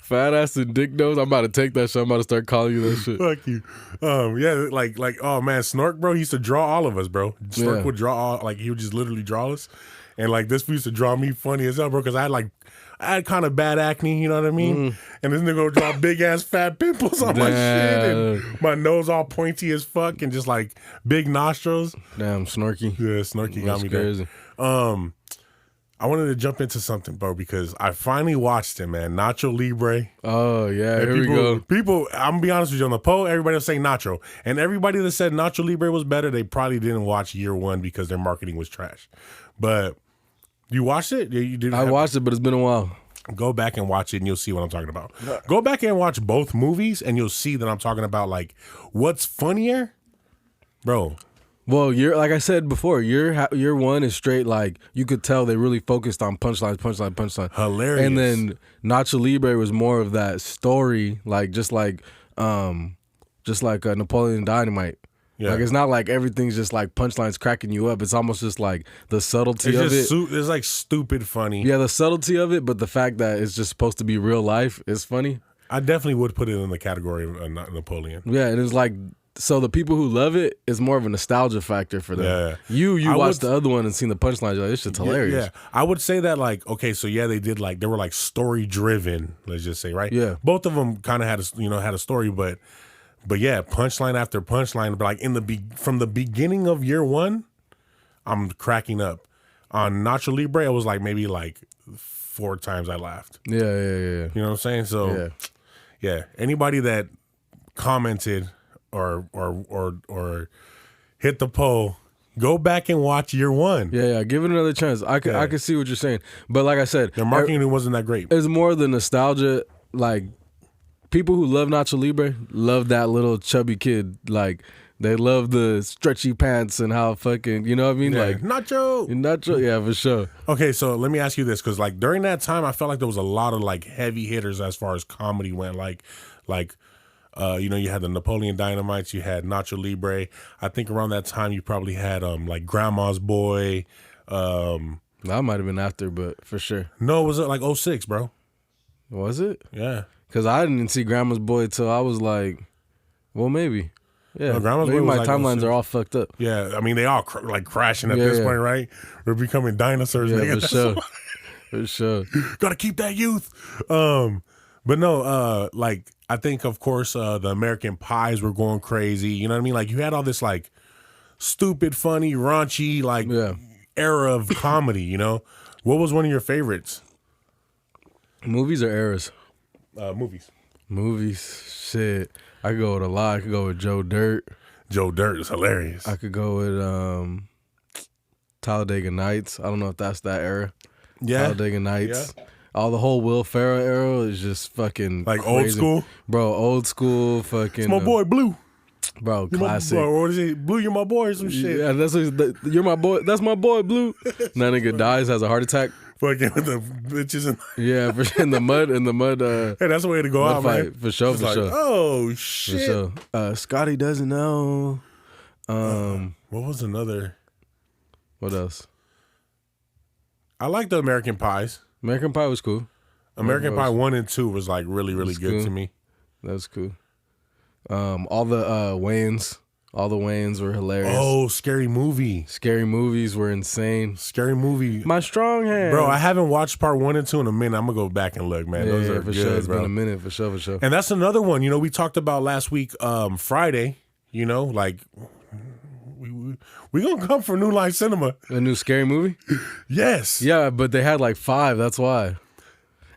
Fat ass and dick nose. I'm about to take that shit. I'm about to start calling you that shit. Fuck you. Yeah, like, oh man, Snork, bro, he used to draw all of us, bro. Snork would draw all, like, he would just literally draw us. And like, this used to draw me funny as hell, bro, because I had kind of bad acne, you know what I mean? And this nigga would draw big ass fat pimples on my shit, and my nose all pointy as fuck, and just like big nostrils. Damn, Snorky. Yeah, Snorky got me crazy. there. I wanted to jump into something, bro, because I finally watched it, man. Nacho Libre. Oh yeah, And here we go. People, I'm gonna be honest with you, on the poll, everybody was saying Nacho, and everybody that said Nacho Libre was better, they probably didn't watch year one because their marketing was trash. But you watched it? You didn't. I watched it, but it's been a while. Go back and watch it, and you'll see what I'm talking about. Go back and watch both movies, and you'll see that I'm talking about like what's funnier, bro. Well, like I said before, year one is straight. Like you could tell they really focused on punchline. Hilarious. And then Nacho Libre was more of that story, like just like Napoleon Dynamite. Yeah. Like it's not like everything's just like punchlines cracking you up. It's almost just like the subtlety of it. It's like stupid funny. Yeah, the subtlety of it, but the fact that it's just supposed to be real life is funny. I definitely would put it in the category of Napoleon. Yeah, and it's like. So the people who love it is more of a nostalgia factor for them. Yeah. You watched the other one and seen the punchlines. You're like, this shit's hilarious. Yeah, I would say that like, okay, so yeah, they were like story driven. Let's just say, right? Yeah. Both of them kind of had a story, but yeah, punchline after punchline. But like from the beginning of year one, I'm cracking up. On Nacho Libre, it was like maybe like 4 times I laughed. Yeah. You know what I'm saying? So yeah, anybody that commented or hit the poll, go back and watch year one. Yeah, give it another chance. I could see what you're saying, but like I said, their marketing wasn't that great. It's more the nostalgia. Like people who love Nacho Libre love that little chubby kid. Like they love the stretchy pants and how fucking, you know what I mean? Yeah. Like Nacho, yeah, for sure. Okay, so let me ask you this, because like during that time, I felt like there was a lot of like heavy hitters as far as comedy went. Like. You had the Napoleon Dynamites, you had Nacho Libre. I think around that time you probably had like Grandma's Boy. That might have been after, but for sure. No, was it like 06, bro? Was it? Yeah. Because I didn't see Grandma's Boy till I was like, well, maybe. Yeah, no, Grandma's maybe Boy my was timelines like are all fucked up. Yeah, I mean they all like crashing at this point, right? We're becoming dinosaurs. Yeah, nigga. for sure. For sure. Gotta keep that youth. But no, like I think of course the American Pies were going crazy. You know what I mean? Like you had all this like stupid, funny, raunchy like era of comedy. You know, what was one of your favorites? Movies or eras? Movies. Movies. Shit, I could go with a lot. I could go with Joe Dirt. Joe Dirt is hilarious. I could go with Talladega Nights. I don't know if that's that era. Yeah, Talladega Nights. Yeah. All the whole Will Ferrell era is just fucking like crazy. old school, bro. Old school, fucking. It's my boy Blue, bro. You're Classic. Bro, what is it? Blue, you're my boy, or some shit. Yeah, you're my boy. That's my boy Blue. That nigga dies, has a heart attack. Fucking with the bitches in the mud. Hey, that's the way to go out, fight, man. For sure, it's for like, sure. Oh shit. For sure. Scotty doesn't know. What was another? What else? I like the American Pies. American Pie was cool. American Pie 1 and 2 was like really good cool. to me. That was cool. All the Wayans were hilarious. Oh, Scary Movie. Scary movies were insane. Scary Movie. My strong hand. Bro, I haven't watched part 1 and 2 in a minute. I'm going to go back and look, man. Those are for good, sure. It's bro. been a minute, for sure. And that's another one, we talked about last week, Friday, like we going to come for New Line Cinema. A new Scary Movie? Yes. Yeah, but they had like 5, that's why.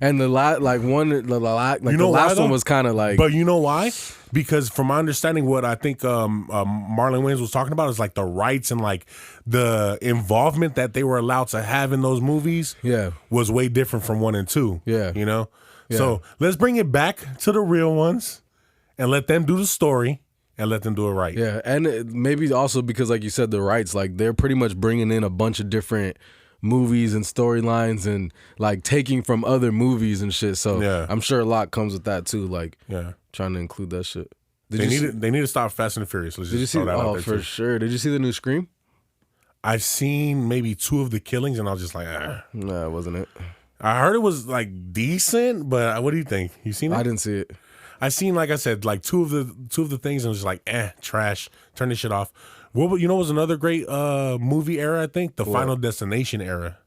And the last one was kind of like. But you know why? Because from my understanding, what I think Marlon Wayans was talking about is like the rights and like the involvement that they were allowed to have in those movies. Yeah, was way different from 1 and 2. Yeah, Yeah. So let's bring it back to the real ones and let them do the story and let them do it right. Yeah, and maybe also because, like you said, the rights, like they're pretty much bringing in a bunch of different movies and storylines and like taking from other movies and shit. So I'm sure a lot comes with that too. Like trying to include that shit. They need to stop Fast and the Furious. Let's did just you see? throw that out there for too. sure. Did you see the new Scream? I've seen maybe 2 of the killings and I was just like, Nah, it wasn't it. I heard it was like decent, but what do you think? You seen it? I didn't see it. I seen, like I said, like two of the things and it was just like, trash. Turn this shit off. What was another great movie era? I think the Final Destination era.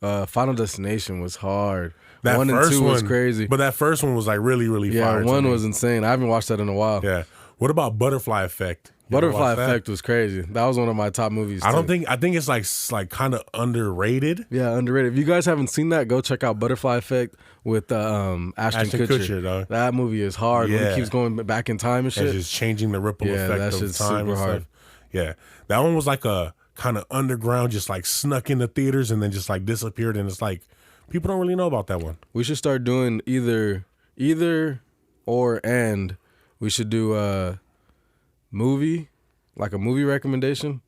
Final Destination was hard. That 1 and 2 was crazy, but that first one was like really fire. Yeah, 1 was insane. I haven't watched that in a while. Yeah. What about Butterfly Effect? Butterfly Effect was crazy. That was one of my top movies. I think it's like kind of underrated. Yeah, underrated. If you guys haven't seen that, go check out Butterfly Effect with Ashton Kutcher. Dog. That movie is hard when it keeps going back in time and shit. And just changing the ripple effect of time and stuff. Yeah, that one was like a kind of underground, just like snuck into theaters and then just like disappeared. And it's like people don't really know about that one. We should start doing either or, and we should do a movie, like a movie recommendation,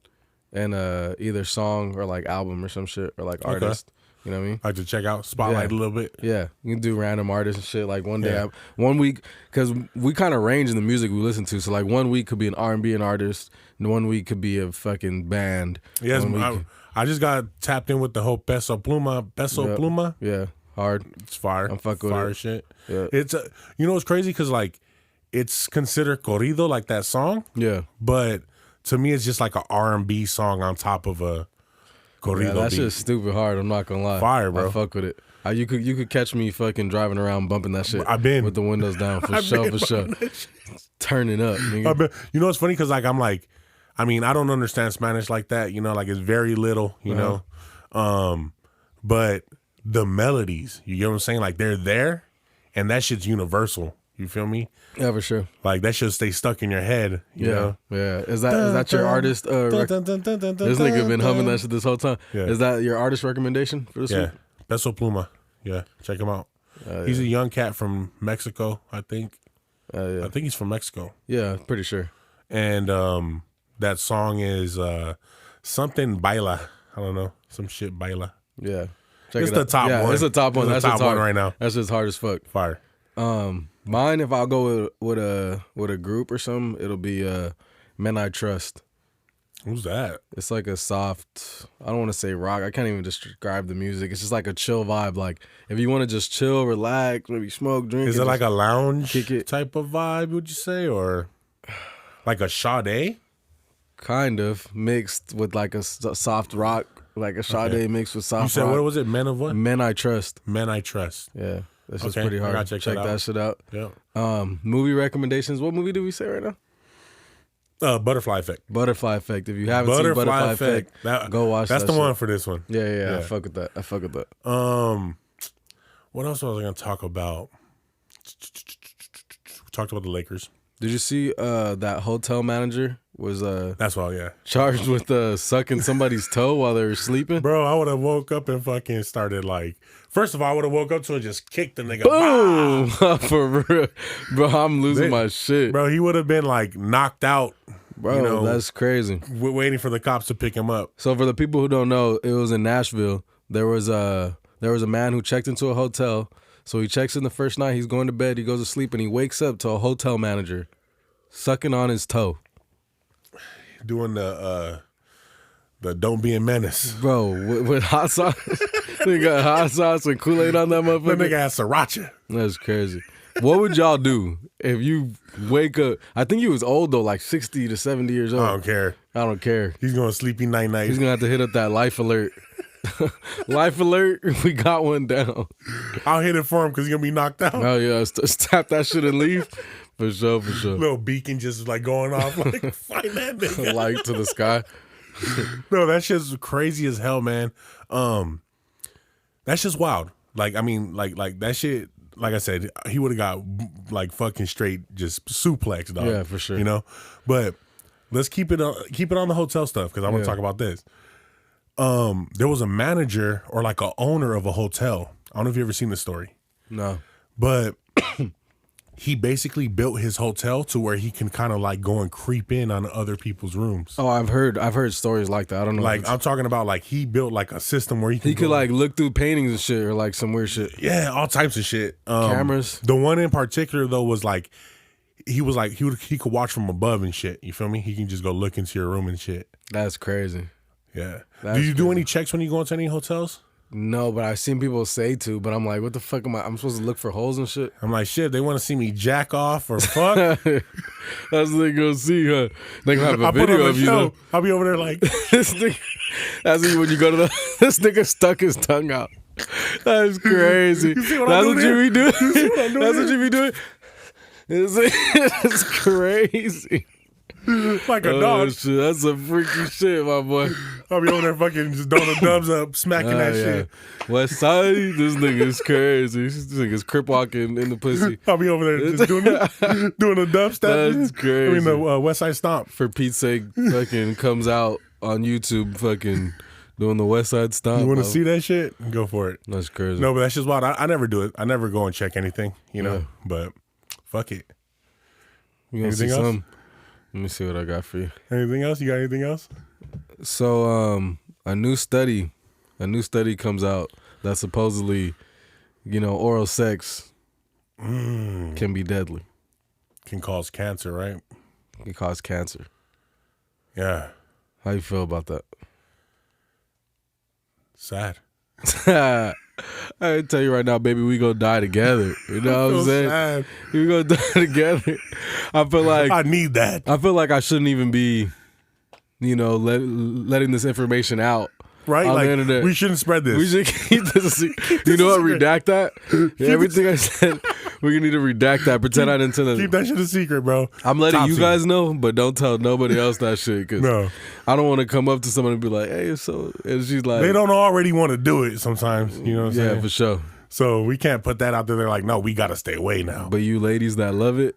and either song or like album or some shit or like artist. You know what I mean? I have to check out Spotlight a little bit. Yeah, you can do random artists and shit. Like one day, one week, because we kind of range in the music we listen to. So like 1 week could be an R&B and artist, and 1 week could be a fucking band. Yes, I just got tapped in with the whole Peso Pluma. Yeah, hard. It's fire. I'm fucking with fire shit. Yeah. It's you know what's crazy? Because like it's considered corrido, like that song. Yeah, but to me, it's just like a R&B song on top of a corrido. Yeah, that shit's stupid hard. I'm not gonna lie. Fire, bro. I fuck with it. You could catch me fucking driving around bumping that shit. I've been with the windows down for sure. Turning up, nigga. You know what's funny? Because like I mean, I don't understand Spanish like that. You know, like it's very little. You know, but the melodies, you get what I'm saying? Like they're there, and that shit's universal. You feel me? Yeah, for sure. Like that should stay stuck in your head. You know? Yeah. Is that your artist? This nigga been humming that shit this whole time. Yeah. Is that your artist recommendation for this week? Peso Pluma. Yeah, check him out. He's a young cat from Mexico, I think. I think he's from Mexico. Yeah, pretty sure. And that song is something baila. I don't know, some shit baila. Yeah, it's the top one. It's the top one. That's the top one right now. That's just hard as fuck. Fire. Mine, if I'll go with a group or something, it'll be Men I Trust. Who's that? It's like a soft, I don't want to say rock. I can't even describe the music. It's just like a chill vibe. Like if you want to just chill, relax, maybe smoke, drink. Is it like a lounge type of vibe, would you say? Or like a Sade? Kind of mixed with like a soft rock, like a Sade mixed with soft rock. You said, what was it? Men of what? Men I Trust. Men I Trust. Yeah. That's just pretty hard. Check that shit out. Yeah. Movie recommendations. What movie do we say right now? Butterfly Effect. Butterfly Effect. If you haven't seen Butterfly Effect, go watch that. That's the one for this one. Yeah. I fuck with that. What else was I going to talk about? We talked about the Lakers. Did you see that hotel manager was that's all, yeah, charged with sucking somebody's toe while they were sleeping? Bro, I would have woke up and fucking started like, first of all, I would have woke up to and just kicked the nigga. Boom! For real. Bro, I'm losing my shit. Bro, he would have been like knocked out. Bro, you know, that's crazy. We're waiting for the cops to pick him up. So for the people who don't know, it was in Nashville. There was a man who checked into a hotel. So he checks in the first night, he's going to bed, he goes to sleep, and he wakes up to a hotel manager sucking on his toe. Doing the don't be a menace. Bro, with hot sauce. They got hot sauce and Kool-Aid on that motherfucker. That nigga had sriracha. That's crazy. What would y'all do if you wake up? I think he was old though, like 60 to 70 years old. I don't care. I don't care. He's going to sleepy night. He's going to have to hit up that life alert. Life alert, we got one down. I'll hit it for him because he's going to be knocked out. Oh yeah, let's tap that shit and leave. For sure. Little beacon just like going off like, find that nigga. Light to the sky. No, that shit's crazy as hell, man. That's just wild. Like, I mean, like that shit, like I said, he would have got like fucking straight just suplexed, dog. Yeah, for sure. You know? But let's keep it on the hotel stuff because I want to talk about this. There was a manager or like a owner of a hotel. I don't know if you ever seen this story. No. But he basically built his hotel to where he can kind of like go and creep in on other people's rooms. Oh, I've heard stories like that. I don't know. Like I'm talking about like he built like a system where he could like look through paintings and shit or like some weird shit. Yeah, all types of shit. Cameras. The one in particular though was like he could watch from above and shit. You feel me? He can just go look into your room and shit. That's crazy. Yeah. Do you do any checks when you go into any hotels? No, but I've seen people say to, but I'm like, what the fuck am I'm supposed to look for holes and shit? I'm like, shit, they want to see me jack off or fuck? That's what they gonna see, huh? They gonna have a video of you though. I'll be over there like this nigga. That's when you go to this nigga stuck his tongue out. That's crazy. That's what you be doing. That's what you be doing. It's crazy. like a dog. Shit, that's some freaky shit, my boy. I'll be over there fucking just throwing the dubs up, smacking that shit. West Side, this nigga's crazy. This nigga's crip walking in the pussy. I'll be over there just doing a dubstep. That's crazy. I mean, the West Side Stomp. For Pete's sake, fucking comes out on YouTube fucking doing the West Side Stomp. You want to see that shit? Go for it. That's crazy. No, but that's just wild. I never do it. I never go and check anything, you know? But fuck it. Anything else? Let me see what I got for you. Anything else? You got anything else? So, a new study comes out that supposedly, oral sex can be deadly. Can cause cancer, right? Can cause cancer. Yeah. How you feel about that? Sad. I tell you right now, baby, we gonna die together. You know what I'm saying? Sad. We gonna die together. I feel like I need that. I feel like I shouldn't even be, letting this information out. Right? On like, the internet. we shouldn't spread this. We should keep this. You know what? Redact that. Everything I said, we're gonna need to redact that. Pretend I didn't tell that. Keep that shit a secret, bro. I'm letting Top you secret. guys know, but don't tell nobody else that shit. Cause No. I don't want to come up to someone and be like, "Hey, so," and she's like, They don't already want to do it sometimes. You know what I'm saying? "Yeah, for sure." So we can't put that out there. They're like, no, we got to stay away now. But you ladies that love it,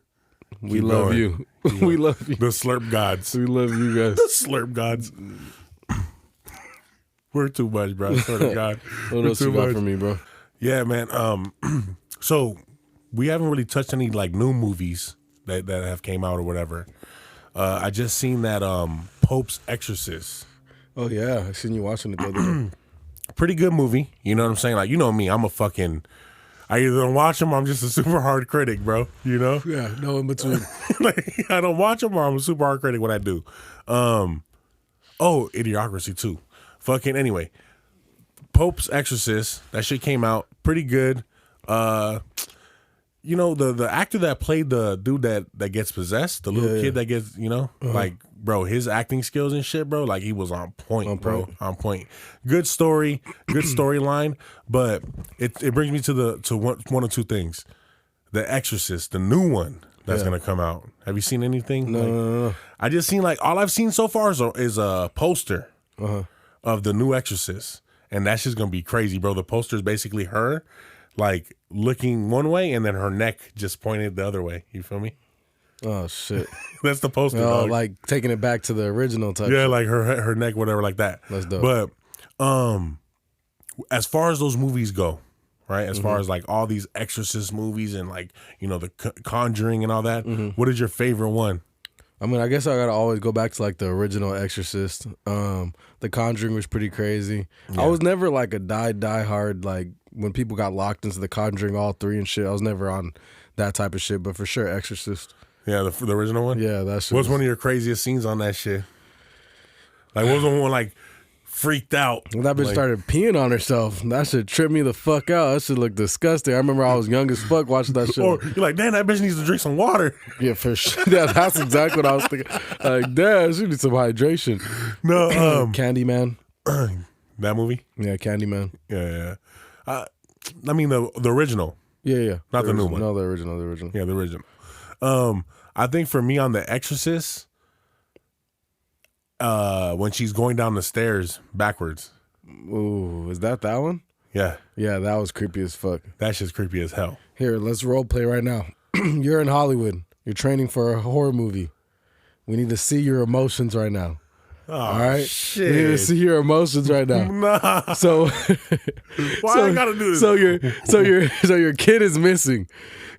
we Keep love going. you. We love you. The slurp gods. We love you guys. The slurp gods. We're too much, bro. I swear to God. What We're else you too got much. for me, bro? Yeah, man. So we haven't really touched any like new movies that have came out or whatever. I just seen that Pope's Exorcist. Oh yeah, I seen you watching it the other day. Pretty good movie. You know what I'm saying? Like, you know me, I either don't watch them or I'm just a super hard critic, bro. You know? Yeah, no in between. Like, I don't watch them or I'm a super hard critic when I do. Idiocracy too. Fucking anyway. Pope's Exorcist, that shit came out pretty good. The actor that played the dude that gets possessed, the little kid that gets, like, bro, his acting skills and shit, bro, like he was on point, bro. On point. Good story, good storyline, but it brings me to one or two things. The Exorcist, the new one that's gonna come out. Have you seen anything? No. I just seen all I've seen so far is a poster of the new Exorcist, and that's just gonna be crazy, bro. The poster is basically her, like looking one way, and then her neck just pointed the other way. You feel me? Oh shit! That's the poster. Oh, dog. like taking it back to the original type. Yeah, shit. like her neck, whatever, like that. That's dope. But as far as those movies go, right? As far as like all these Exorcist movies and like the Conjuring and all that, what is your favorite one? I mean, I guess I gotta always go back to like the original Exorcist. The Conjuring was pretty crazy. Yeah. I was never like a die hard, like when people got locked into the Conjuring all three and shit. I was never on that type of shit, but for sure Exorcist. Yeah, the original one. Yeah, that's what's one of your craziest scenes on that shit? Like, what was the one like freaked out? When that bitch started peeing on herself, that shit tripped me the fuck out. That shit looked disgusting. I remember I was young as fuck watching that shit. Or you're like, damn, that bitch needs to drink some water. Yeah, for sure. Yeah, that's exactly what I was thinking. Like, damn, she needs some hydration. No, Candyman. That movie? Yeah, Candyman. Yeah. I mean the original. Yeah. Not the new one. No, the original. Yeah, the original. I think for me on The Exorcist, when she's going down the stairs backwards. Ooh, is that one? Yeah. Yeah, that was creepy as fuck. That shit's creepy as hell. Here, let's role play right now. You're in Hollywood. You're training for a horror movie. We need to see your emotions right now. Oh, all right? shit. We need to see your emotions right now. Nah. So why I gotta do this? So your kid is missing.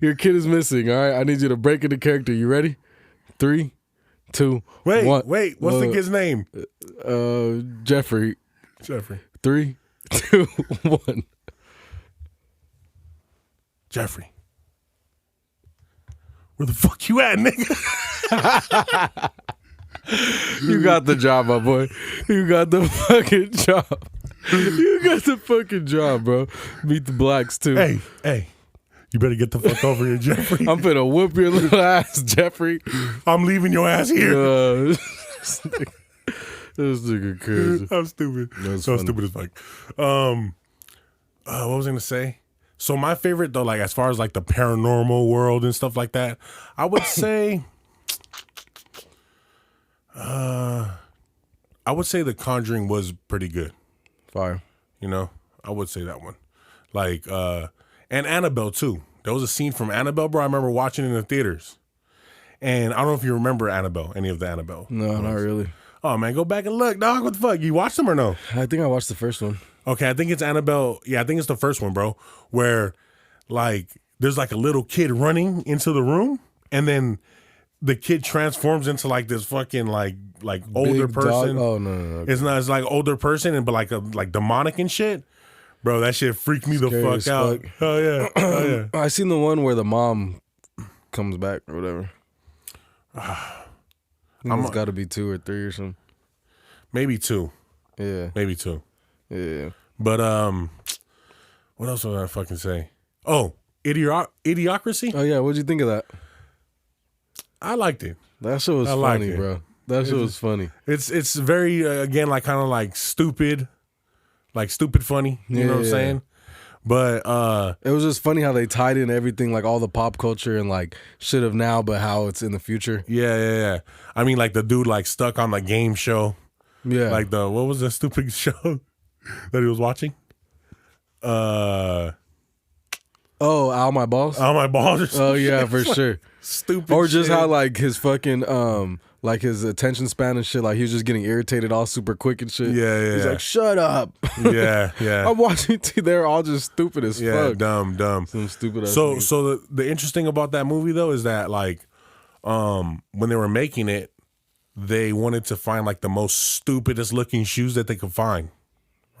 Your kid is missing. All right. I need you to break into character. You ready? 3, 2, 1. Wait. What's the kid's name? Jeffrey. 3, 2, 1. Jeffrey. Where the fuck you at, nigga? You got the job, my boy. You got the fucking job. You got the fucking job, bro. Meet the blacks too. Hey. You better get the fuck over here, Jeffrey. I'm finna whoop your little ass, Jeffrey. I'm leaving your ass here. This nigga crazy. I'm stupid. So stupid as fuck. What was I gonna say? So my favorite though, like as far as like the paranormal world and stuff like that, I would say I would say The Conjuring was pretty good. Fire. You know, I would say that one. Like, and Annabelle too. There was a scene from Annabelle, bro. I remember watching it in the theaters. And I don't know if you remember Annabelle, any of the Annabelle. No, not really. Oh man, go back and look, dog. What the fuck? You watched them or no? I think I watched the first one. Okay, I think it's Annabelle. Yeah, I think it's the first one, bro. Where like there's like a little kid running into the room, and then the kid transforms into like this fucking like older Big person. dog? Oh no. It's not. It's like older person, and but like demonic and shit. Bro, that shit freaked me the Scary fuck as out. fuck. Oh yeah. Oh yeah. I seen the one where the mom comes back or whatever. It's got to be 2 or 3 or something. Maybe 2. Yeah. Maybe 2. Yeah. But what else was I fucking say? Oh, Idiocracy. Oh yeah. What'd you think of that? I liked it. That shit was funny, bro. That shit was funny. It's very again like kind of like stupid funny. You know what I'm saying? But it was just funny how they tied in everything, like all the pop culture and like shit of now, but how it's in the future. Yeah. I mean, like the dude like stuck on the game show. Yeah. Like what was the stupid show that he was watching? Oh, All My Balls? All My Balls. Or some Oh yeah, shit. for It's sure. Like stupid. Or just shit. how like his fucking like his attention span and shit, like he was just getting irritated all super quick and shit. Yeah. He's like, shut up. Yeah. I'm watching they're all just stupid as fuck. Dumb. Some stupid ass So niggas. the interesting about that movie though is that like when they were making it, they wanted to find like the most stupidest looking shoes that they could find.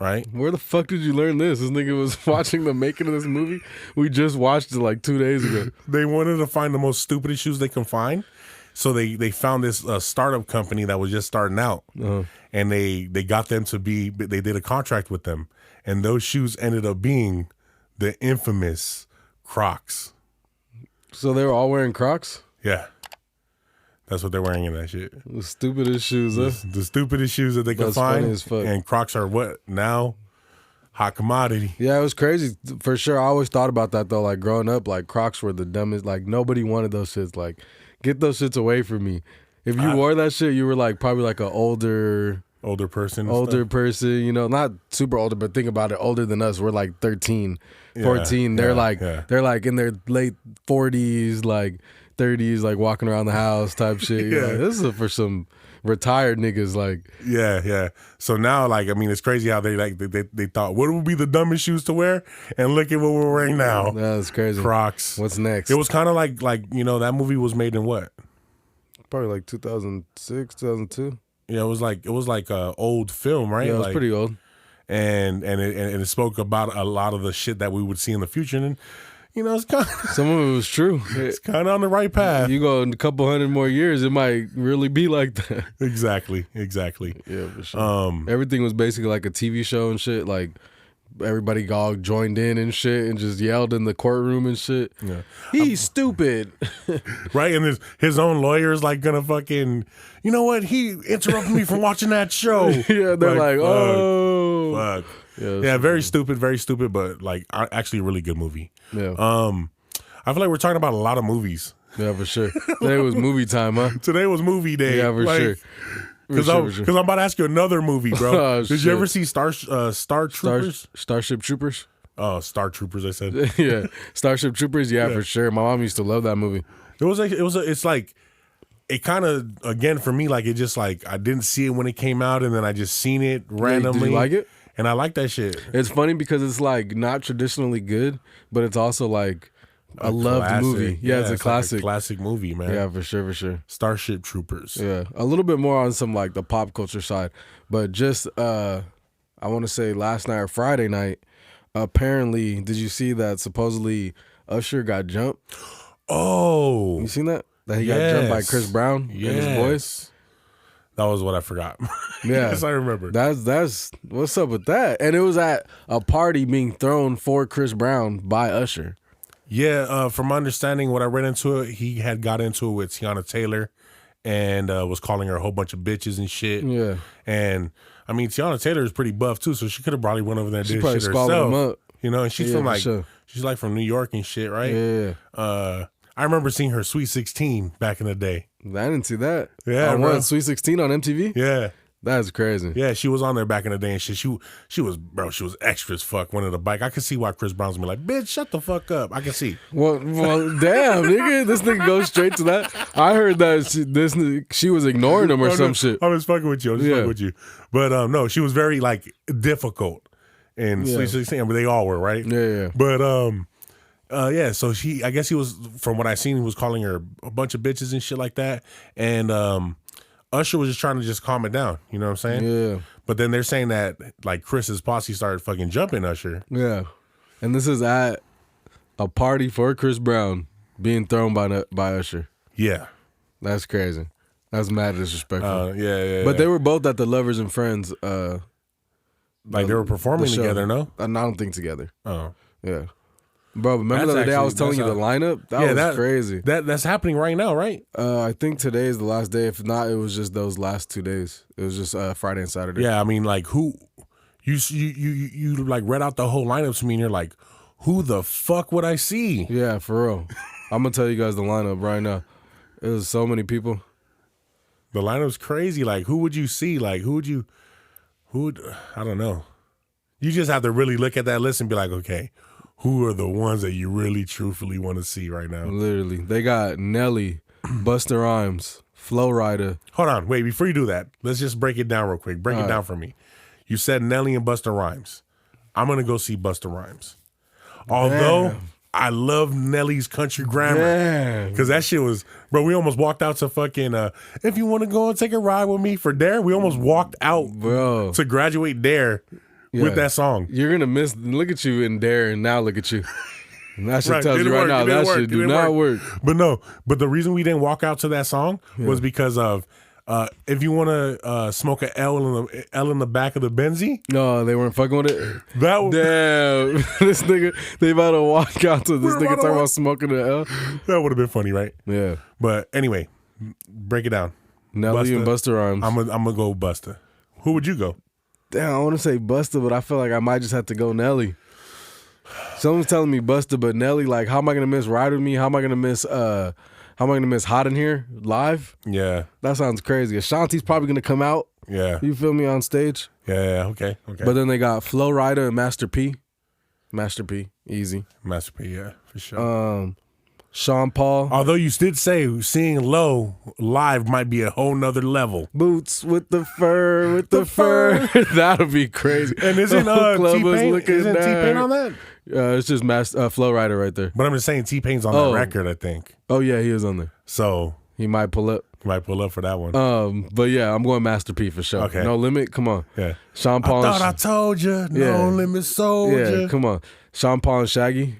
Right? Where the fuck did you learn this? This nigga was watching the making of this movie. We just watched it like 2 days ago. They wanted to find the most stupidest shoes they can find. So they found this startup company that was just starting out. And they got them to be, they did a contract with them. And those shoes ended up being the infamous Crocs. So they were all wearing Crocs? Yeah. That's what they're wearing in that shit. The stupidest shoes, huh? The stupidest shoes that they could That's find. funny as fuck. And Crocs are what now? Hot commodity. Yeah, it was crazy. For sure. I always thought about that though. Like growing up, like Crocs were the dumbest. Like nobody wanted those shits. Like get those shits away from me. If you wore that shit, you were like probably like an older person, you know, not super older, but think about it, older than us. We're like 13, 14. They're like in their late 40s, like 30s, like walking around the house type shit. You know? This is for some retired niggas, like So now, like, I mean, it's crazy how they thought what would be the dumbest shoes to wear, and look at what we're wearing now. That's crazy. Crocs. What's next? It was kind of like you know, that movie was made in what? Probably like 2006, 2002. Yeah, it was like a old film, right? Yeah, it was like, pretty old. And it spoke about a lot of the shit that we would see in the future, and you know, it's kind of, some of it was true. It's kind of on the right path. You go in a couple hundred more years, it might really be like that. Exactly. Yeah, for sure. Everything was basically like a TV show and shit. Like everybody all joined in and shit and just yelled in the courtroom and shit. Yeah, he's stupid. Right, and his own lawyer's like gonna fucking, you know what? He interrupted me from watching that show. Yeah, they're like oh, fuck. Yeah, very stupid, but like actually a really good movie. Yeah. I feel like we're talking about a lot of movies. Yeah, for sure. Today was movie time, huh? Today was movie day. Yeah, for sure. Because I'm about to ask you another movie, bro. Oh, Did you ever see Star Troopers? Starship Troopers? Oh, Star Troopers, I said. Yeah. Starship Troopers, yeah, for sure. My mom used to love that movie. It's like it kind of, again, for me, like it just like I didn't see it when it came out, and then I just seen it randomly. Did you like it? And I like that shit. It's funny because it's like not traditionally good, but it's also like a loved classic movie. Yeah, it's a classic. Like a classic movie, man. Yeah, for sure. Starship Troopers. Yeah. A little bit more on some like the pop culture side. But just I want to say last night or Friday night, apparently, did you see that supposedly Usher got jumped? Oh. You seen that? That he got jumped by Chris Brown and his voice? That was what I forgot. Yeah. Yes, I remember. That's what's up with that? And it was at a party being thrown for Chris Brown by Usher. Yeah, from my understanding, what I read into it, he had got into it with Tiana Taylor and was calling her a whole bunch of bitches and shit. Yeah. And I mean, Tiana Taylor is pretty buff too, so she could have probably went over there and did shit probably herself. him up. You know, and she's from like she's like from New York and shit, right? Yeah. I remember seeing her Sweet 16 back in the day. I didn't see that. Yeah, on bro. what, Sweet 16 on MTV? Yeah. That's crazy. Yeah, she was on there back in the day and shit. She was extra as fuck winning the bike. I could see why Chris Brown's gonna be like, bitch, shut the fuck up. I can see. Well, damn, nigga, this nigga goes straight to that. I heard that she was ignoring him or some shit. I'm just fucking with you. Fucking with you. But no, she was very like difficult in Sweet 16, but they all were, right? Yeah. But yeah, so I guess he was, from what I seen, he was calling her a bunch of bitches and shit like that. And Usher was just trying to just calm it down. You know what I'm saying? Yeah. But then they're saying that like Chris's posse started fucking jumping Usher. Yeah. And this is at a party for Chris Brown being thrown by Usher. Yeah. That's crazy. That's mad disrespectful. Yeah. But they were both at the Lovers and Friends. Like they were performing together, no? I don't think together. Oh. Yeah. Bro, remember the other day I was telling you the lineup? That was crazy. That's happening right now, right? I think today is the last day. If not, it was just those last 2 days. It was just Friday and Saturday. Yeah, I mean, like, who you like read out the whole lineup to me, and you're like, who the fuck would I see? Yeah, for real. I'm gonna tell you guys the lineup right now. It was so many people. The lineup's crazy. Like, who would you see? Like, who would I don't know. You just have to really look at that list and be like, okay, who are the ones that you really truthfully want to see right now? Literally. They got Nelly, Busta Rhymes, Flo Rida. Hold on, wait, before you do that, let's just break it down real quick. Break it down for me. You said Nelly and Busta Rhymes. I'm gonna go see Busta Rhymes. Although I love Nelly's country grammar. Because that shit was, bro, we almost walked out to fucking, if you want to go and take a ride with me for Dare, we almost walked out to graduate Dare with that song. You're going to miss, look at you in Dare and now look at you. And that shit tells you right now, that shit do not work. But the reason we didn't walk out to that song was because of, if you want to smoke an L in the back of the Benzie. No, they weren't fucking with it. Damn, this nigga, they about to walk out to this nigga talking about smoking an L. That would have been funny, right? Yeah. But anyway, break it down. Nelly and Busta Rhymes. I'm gonna go Busta. Who would you go? Damn, I want to say Busta, but I feel like I might just have to go Nelly. Someone's telling me Busta, but Nelly, like, how am I gonna miss Ride With Me? How am I gonna miss Hot in Here live? Yeah. That sounds crazy. Ashanti's probably gonna come out. Yeah. You feel me, on stage? Yeah, okay. But then they got Flo Rida and Master P. Master P, easy. Master P, yeah, for sure. Sean Paul. Although you did say seeing Low live might be a whole nother level. Boots with the fur, That'll be crazy. And isn't T-Pain on that? It's just Flo Rida right there. But I'm just saying T-Pain's on that record, I think. Oh yeah, he is on there. So he might pull up. For that one. But yeah, I'm going Master P for sure. Okay. No Limit, come on. Yeah. Sean Paul. I thought I told you, No Limit Soldier. Yeah, come on. Sean Paul and Shaggy.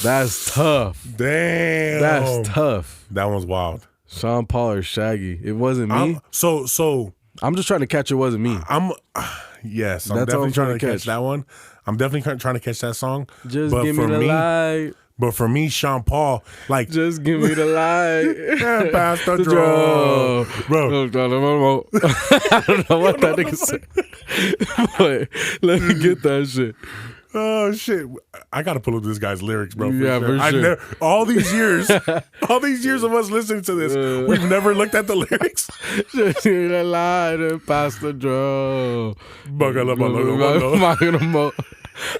That's tough. Damn. That's tough. That one's wild. Sean Paul or Shaggy. It wasn't me. So I'm just trying to catch it wasn't me. I'm definitely trying to catch that one. I'm definitely trying to catch that song. Just give me the light. But for me, Sean Paul, like, just give me the light. Pass the draw, bro. I don't know what that nigga said. But let me get that shit. Oh shit! I gotta pull up this guy's lyrics, bro. For sure. All these years of us listening to this, we've never looked at the lyrics. Just give me the light and pass the draw.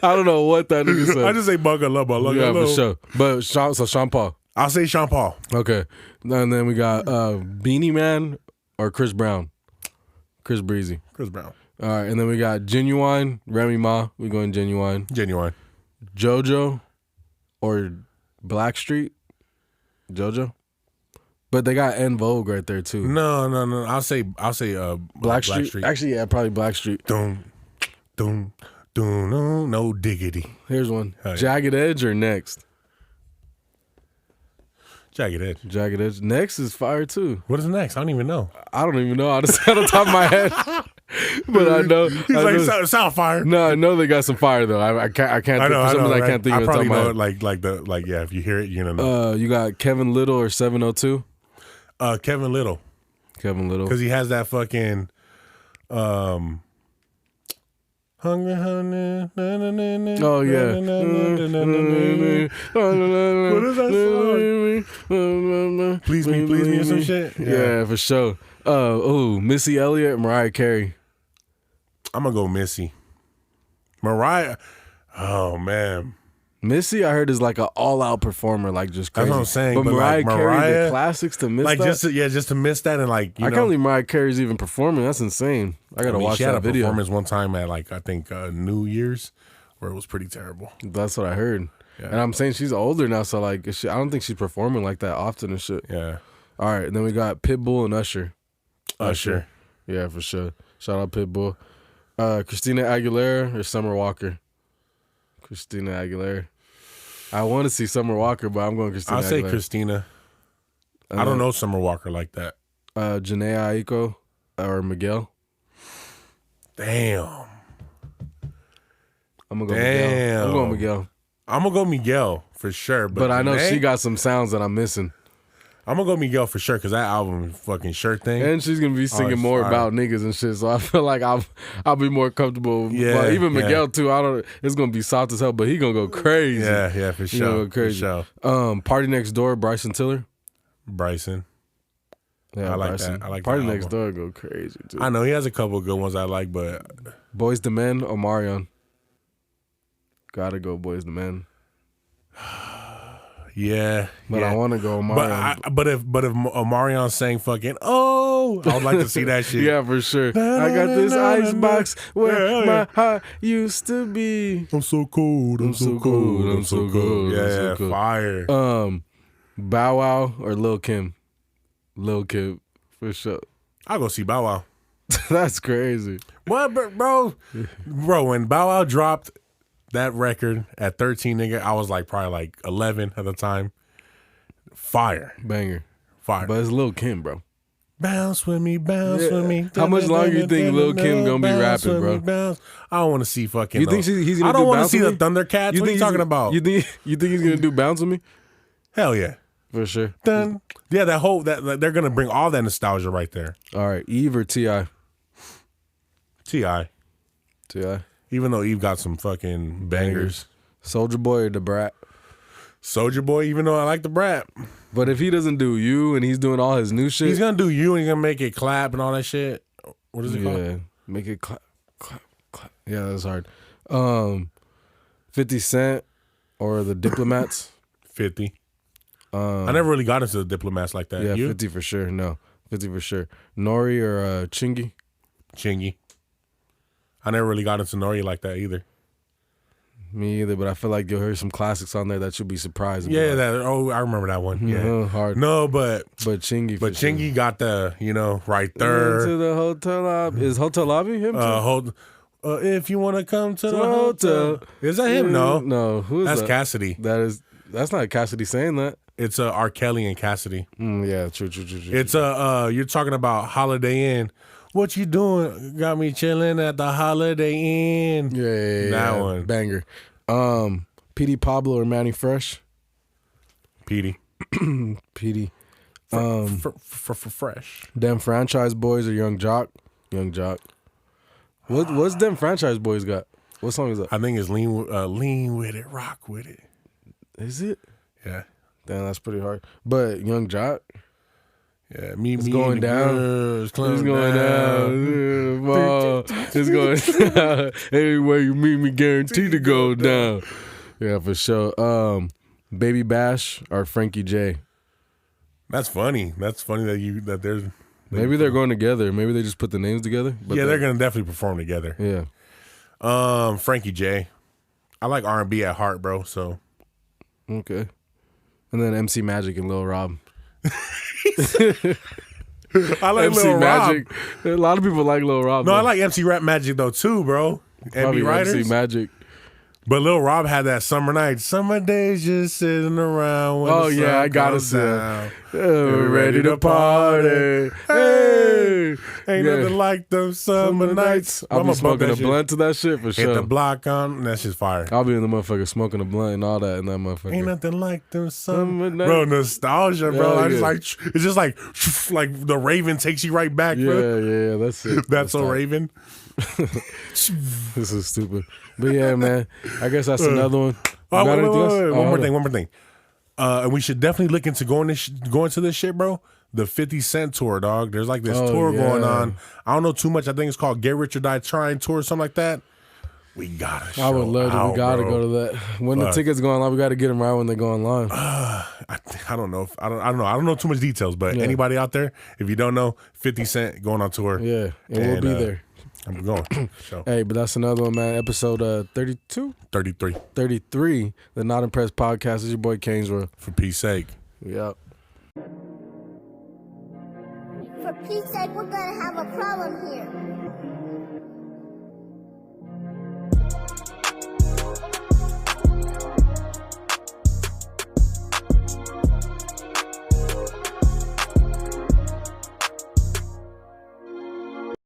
I don't know what that nigga said. I just say bugga. Yeah, for sure. But Sean Paul. I'll say Sean Paul. Okay. And then we got Beanie Man or Chris Brown. Chris Breezy. Chris Brown. All right. And then we got Genuine, Remy Ma. We going Genuine. JoJo or Blackstreet. JoJo. But they got En Vogue right there too. No. I'll say Blackstreet. Actually, yeah, probably Blackstreet. No diggity. Here's one. Jagged Edge or Next? Jagged Edge. Jagged Edge. Next is fire too. What is next? I don't even know. I just on the top of my head. But I know. He's like, sound fire. No, I know they got some fire though. I can't think of it. I probably know it if you hear it, you're gonna know. You got Kevin Little or 702? Kevin Little. Because he has that fucking Hungry, honey. Oh yeah. What is that song? Please me, or some shit. Yeah, for sure. Missy Elliott, Mariah Carey. I'm gonna go Missy. Mariah. Oh man. Missy, I heard, is like an all-out performer, like just crazy. That's what I'm saying. But Mariah, Carey, the classics, to miss like that, just to miss that, and like I can't believe Mariah Carey's even performing. That's insane. I gotta watch she had that a video. performance one time at like I think New Year's, where it was pretty terrible. That's what I heard. Yeah. And I'm saying she's older now, so like I don't think she's performing like that often and shit. Yeah. All right, and then we got Pitbull and Usher. Usher. Yeah, for sure. Shout out Pitbull. Christina Aguilera or Summer Walker? Christina Aguilera. I want to see Summer Walker, but I'm going Christina I'll say Aguilera. Christina. I don't know Summer Walker like that. Janae Aiko or Miguel. Damn. I'm going to go Miguel. I'm going Miguel. I'm going to go Miguel for sure. But I know she got some sounds that I'm missing. I'm going to go Miguel for sure because that album fucking Shirt Thing. And she's going to be singing more about niggas and shit, so I feel like I'll be more comfortable. Yeah, well, even Miguel too. It's going to be soft as hell, but he going to go crazy. Yeah, for sure. Go crazy. For sure. Party Next Door, Bryson Tiller. Bryson. Yeah, I like Bryson. that. I like Party that Next album. Door go crazy too. I know he has a couple of good ones I like, but Boys to Men, Omarion. Gotta go Boys to Men. yeah. But I want to go Omarion. But if Omarion sang fucking I would like to see that shit. Yeah, for sure. I got this ice box where my heart used to be. I'm so cold. I'm so cold. I'm so cold. Yeah, I'm so cold. fire. Bow Wow or Lil Kim? Lil Kim, for sure. I'll go see Bow Wow. That's crazy. What, bro? Bro, when Bow Wow dropped that record at 13, nigga, I was like probably like 11 at the time. Fire. Banger. Fire. But it's Lil Kim, bro. Bounce with me, bounce with me. How much longer you think Lil Kim gonna be rapping, bro? Bounce. I don't want to see fucking. You think he's gonna I don't do want to Bounce see with the Me? Thundercats. What are you talking about? You think he's gonna do Bounce with Me? Hell yeah. For sure. Done. Yeah, that they're gonna bring all that nostalgia right there. All right, Eve or T.I.? T.I. T.I. Even though Eve got some fucking bangers. Soulja Boy or Da Brat? Soulja Boy, even though I like the Brat. But if he doesn't do You and he's doing all his new shit, He's gonna do You and he's gonna make it clap and all that shit. What is it called? Yeah, make it clap, clap, clap. Yeah, that's hard. 50 Cent or the Diplomats? 50. I never really got into the Diplomats like that. Yeah, You? 50 for sure. No, 50 for sure. Nori or Chingy? Chingy. I never really got into Nori like that either. Me either, but I feel like you'll hear some classics on there that you'll be surprised. Yeah, I remember that one. Yeah, hard. No, but Chingy. But Chingy got the right there. Into the hotel lobby. Is Hotel Lobby him? If you want to come to the hotel. Is that him? No. Who is that? That's Cassidy. That's not Cassidy saying that. It's R. Kelly and Cassidy. Yeah, true. It's you're talking about Holiday Inn. What you doing? Got me chilling at the Holiday Inn. Yeah, that one. Banger. Petey Pablo or Manny Fresh? Petey. Petey. Fresh. Them Franchise Boys or Young Jock? Young Jock. What's Them Franchise Boys got? What song is that? I think it's Lean With It, Rock With It. Is it? Yeah. Damn, that's pretty hard. But Young Jock? Yeah, it's going down. It's going down. It's going down. Anywhere you meet me, guaranteed to go down. Yeah, for sure. Baby Bash or Frankie J? That's funny. That's funny that there's. Maybe they're going together. Maybe they just put the names together. But yeah, they're gonna definitely perform together. Yeah. Frankie J. I like R&B at heart, bro. So. Okay. And then MC Magic and Lil Rob. I like MC Lil Magic. Rob. A lot of people like Lil Rob. No, I like MC Rap Magic though too, bro. Probably MC Magic. But Lil Rob had that Summer Night. Summer days just sitting around. When the sun I gotta comes say, down. we're ready to party. Hey, ain't nothing like them summer nights. I'll be smoking a blunt to that shit for sure. Hit the block on. That shit's fire. I'll be in the motherfucker smoking a blunt and all that in that motherfucker. Ain't nothing like them summer nights. Bro, nostalgia, bro. Yeah, It's just like the Raven takes you right back, bro. Yeah, that's it. That's so Raven. This is stupid. But yeah, man. I guess that's another one. Oh, wait. One more thing. And we should definitely look into going to this shit, bro. The 50 Cent tour, dog. There's like this tour going on. I don't know too much. I think it's called Get Rich or Die Trying tour or something like that. We gotta show I would love to. We gotta bro. go to that. When the tickets go online, we gotta get them right when they go online. I don't know. I don't know too much details, but anybody out there, if you don't know, 50 Cent going on tour. Yeah, and we'll be there. I'm going. So. Hey, but that's another one, man. Episode 32? 33. 33. The Not Impressed Podcast. Is your boy Kanesworld. For peace sake. Yep. For Pete's sake, we're gonna have a problem here.